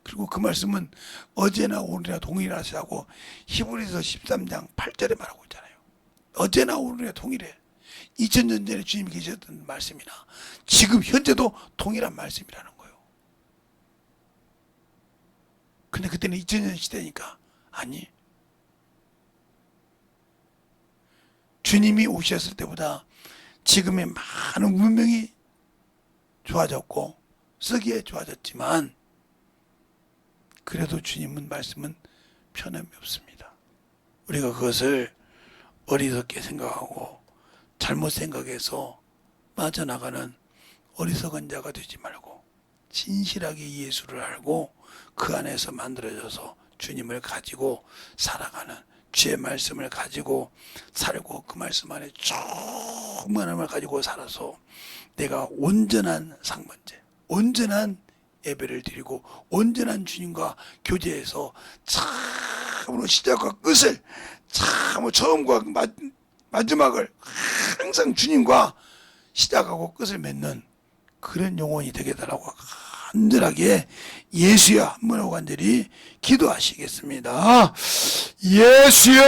그리고 그 말씀은 어제나 오늘이나 동일하시다고 히브리서 13장 8절에 말하고 있잖아요. 어제나 오늘이나 동일해. 2000년 전에 주님이 계셨던 말씀이나 지금 현재도 동일한 말씀이라는 거예요. 근데 그때는 2000년 시대니까 아니, 주님이 오셨을 때보다 지금의 많은 문명이 좋아졌고 쓰기에 좋아졌지만 그래도 주님은 말씀은 변함이 없습니다. 우리가 그것을 어리석게 생각하고 잘못 생각해서 빠져나가는 어리석은 자가 되지 말고 진실하게 예수를 알고 그 안에서 만들어져서 주님을 가지고 살아가는 주의 말씀을 가지고 살고 그 말씀 안에 충만함을 가지고 살아서 내가 온전한 상번제, 온전한 예배를 드리고 온전한 주님과 교제해서 참으로 시작과 끝을 참으로 처음과 마지막을 항상 주님과 시작하고 끝을 맺는 그런 영혼이 되겠다라고 간절하게 예수여 한번 하고 간절히 기도하시겠습니다. 예수여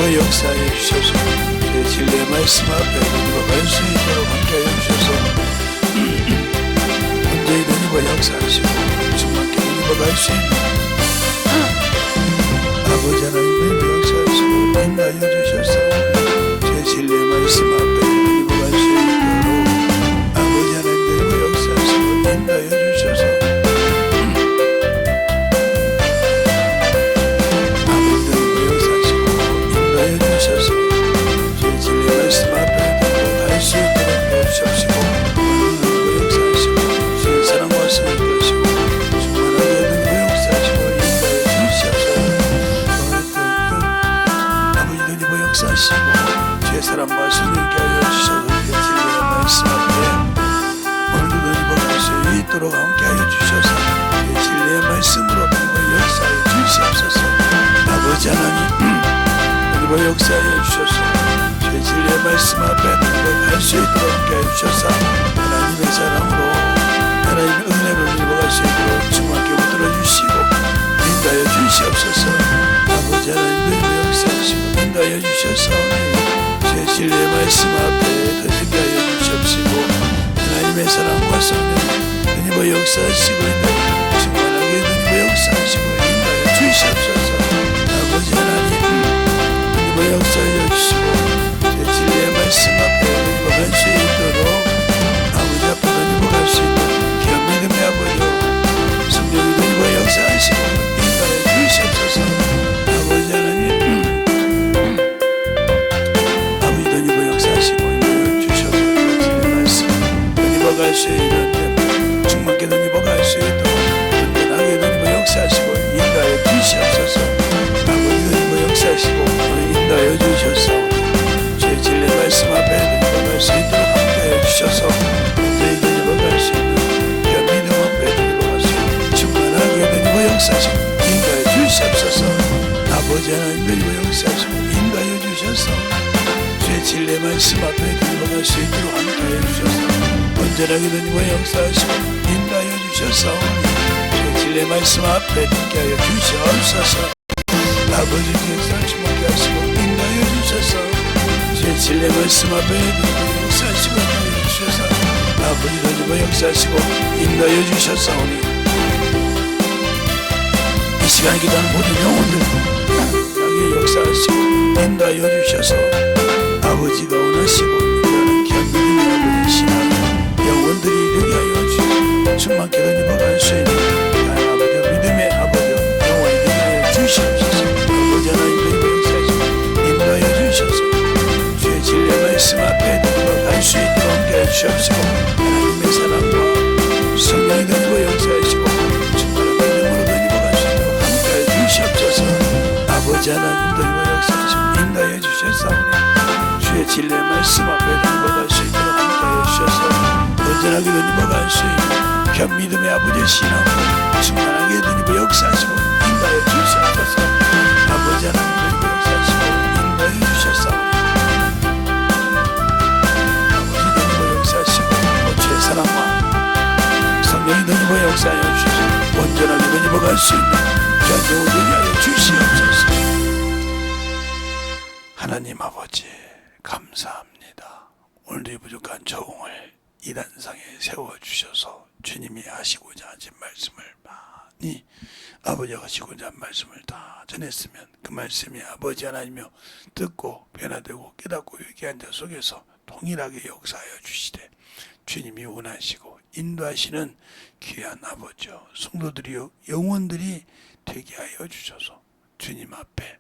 하나님의 역사해 주셔서 주의 진리의 말씀 앞에 갈 수 있도록 함께하여 주셔서 언제든지 역사하시고 충만케 갈 수 있는 아버지 하나님의 역사하시고 인도하여 주셔서 주의 진리의 말씀 앞에 갈 수 있도록 아버지 하나님의 역사하시고 인도하여 주셔서 주의 진리의 말씀 앞에 갈 수 있도록 해주시옵시고 하나님의 역사하시고 주의 사랑과 성을 주시고 충만하게 하나님의 역사하시고 인도해 주시옵소서. 아버지 하나님의 역사하시고 주의 사랑과 성을 하여 주셔서 주의 진리의 말씀 앞에 오늘도 갈 수 있도록 함께하여 주셔서 주의 진리의 말씀으로 하나님의 역사해 주시옵소서. 아버지 하나님 역사해 주셔서 주의 진리의 말씀 앞에 갈 수 있도록 함께해 주셔서 하나님의 사랑으로 하나님의 은혜로 갈 수 있도록 충만하게 붙들어 주시고 인도하여 주시옵소서. 아버지 하나님의 역사하시고 인도하여 주셔서 주의 진리의 말씀 앞에 던지게 하여 주시옵시고 하나님의 사랑과 성령 하나님의 역사하시고 충만하게 하나님의 역사하시고 인도하여 주시옵소서. 아버지 하나님 역사해 주시고 제 진리의 말씀 앞에 갈 수 있도록 아버지 앞에 갈 수 있도록 귀한 믿음의 아버지 성령이 역사하시고 인도하여 주시옵소서. 아버지 하나님 아버지 역사하시고 인도하여 주셔서 제 진리의 말씀 갈 수 있는 충만케 갈 수 있도록 든든하게 역사하시고 인도하여 주시옵소서. 아버지 역사하시고 인도하여 주셔서 주의 진리의 말씀 앞에 갈 수 있도록 함께하여 주셔서 언제든지 갈 수 있는 귀한 믿음 앞에 갈 수 있는 충만하게 역사하시고 인도하여 주시옵소서. 아버지 하나님 역사하시고 인도하여 주셔서 주의 진리의 말씀 앞에 갈 수 있도록 함께하여 주셔서 언제라기든 역사하시고 인도하여 주셔서 주의 진리의 말씀 앞에 함께하여 주시옵소서. 아버지 역사 충만케 하시고 인도하여 주셔서 주의 진리의 말씀 앞에 역사하시고 인도하여 주셔서 아버지 하나님 역사하시고 인도하여 주셨사오니 이 시간에 기도하는 모든 영혼들 역사하시고 인도하여 주셔서 아버지가 원하시고 인도하는 귀한 믿음의 아버지 신앙 영혼들이 되게 하여 주시고 충만케 던져갈 수 있는 아버지 믿음의 아버지 영혼이 되게 하여 주시옵소서. 아버지 하나님의 역사하시고 인도하여 주셔서 주의 진리의 말씀 앞에 갈 수 있도록 함께해 주시옵시고 하나님의 사랑과 성령이 던지고 역사하시고 충만한 믿음으로 던지고 갈 수 있도록 함께해 주시옵소서. 아버지 하나님 던지고 역사하시고 인도하여 주셨사오니 주의 진리의 말씀 앞에 던지고 갈 수 있도록 함께해 주셔서 온전하게 던지고 갈 수 있는 귀한 믿음의 아버지의 신앙 충만하게 던지고 역사하시고 인도하여 주시옵소서. 아버지 하나님 역사하시고 인도하여 주셨사오니 아버지 던지고 역사하시고 주의 사랑과 성령이 던지고 역사하여 주셔서 온전하게 던지고 갈 수 있는 귀한 영혼을 하여 주시옵소서. 하나님 아버지 감사합니다. 오늘도 이 부족한 적응을 이 단상에 세워주셔서 주님이 하시고자 하신 말씀을 많이 아버지가 하시고자 한 말씀을 다 전했으면 그 말씀이 아버지 하나님이여 듣고 변화되고 깨닫고 회개한 자 속에서 동일하게 역사하여 주시되 주님이 원하시고 인도하시는 귀한 아버지여 성도들이여 영혼들이 되게 하여 주셔서 주님 앞에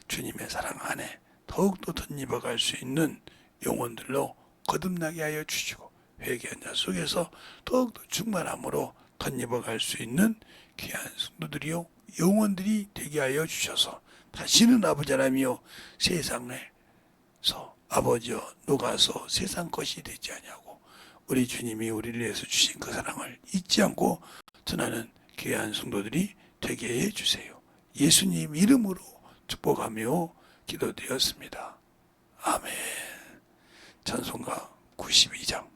주님의 사랑 안에 더욱더 덧입어갈 수 있는 영혼들로 거듭나게 하여 주시고 회개한 자 속에서 더욱더 충만함으로 덧입어갈 수 있는 귀한 성도들이요 영혼들이 되게 하여 주셔서 다시는 아버지 하나님이여 세상에서 아버지여 녹아서 세상 것이 되지 아니하고 우리 주님이 우리를 위해서 주신 그 사랑을 잊지 않고 전하는 귀한 성도들이 되게 해 주세요. 예수님 이름으로 축복하며 기도되었습니다. 아멘. 찬송가 92장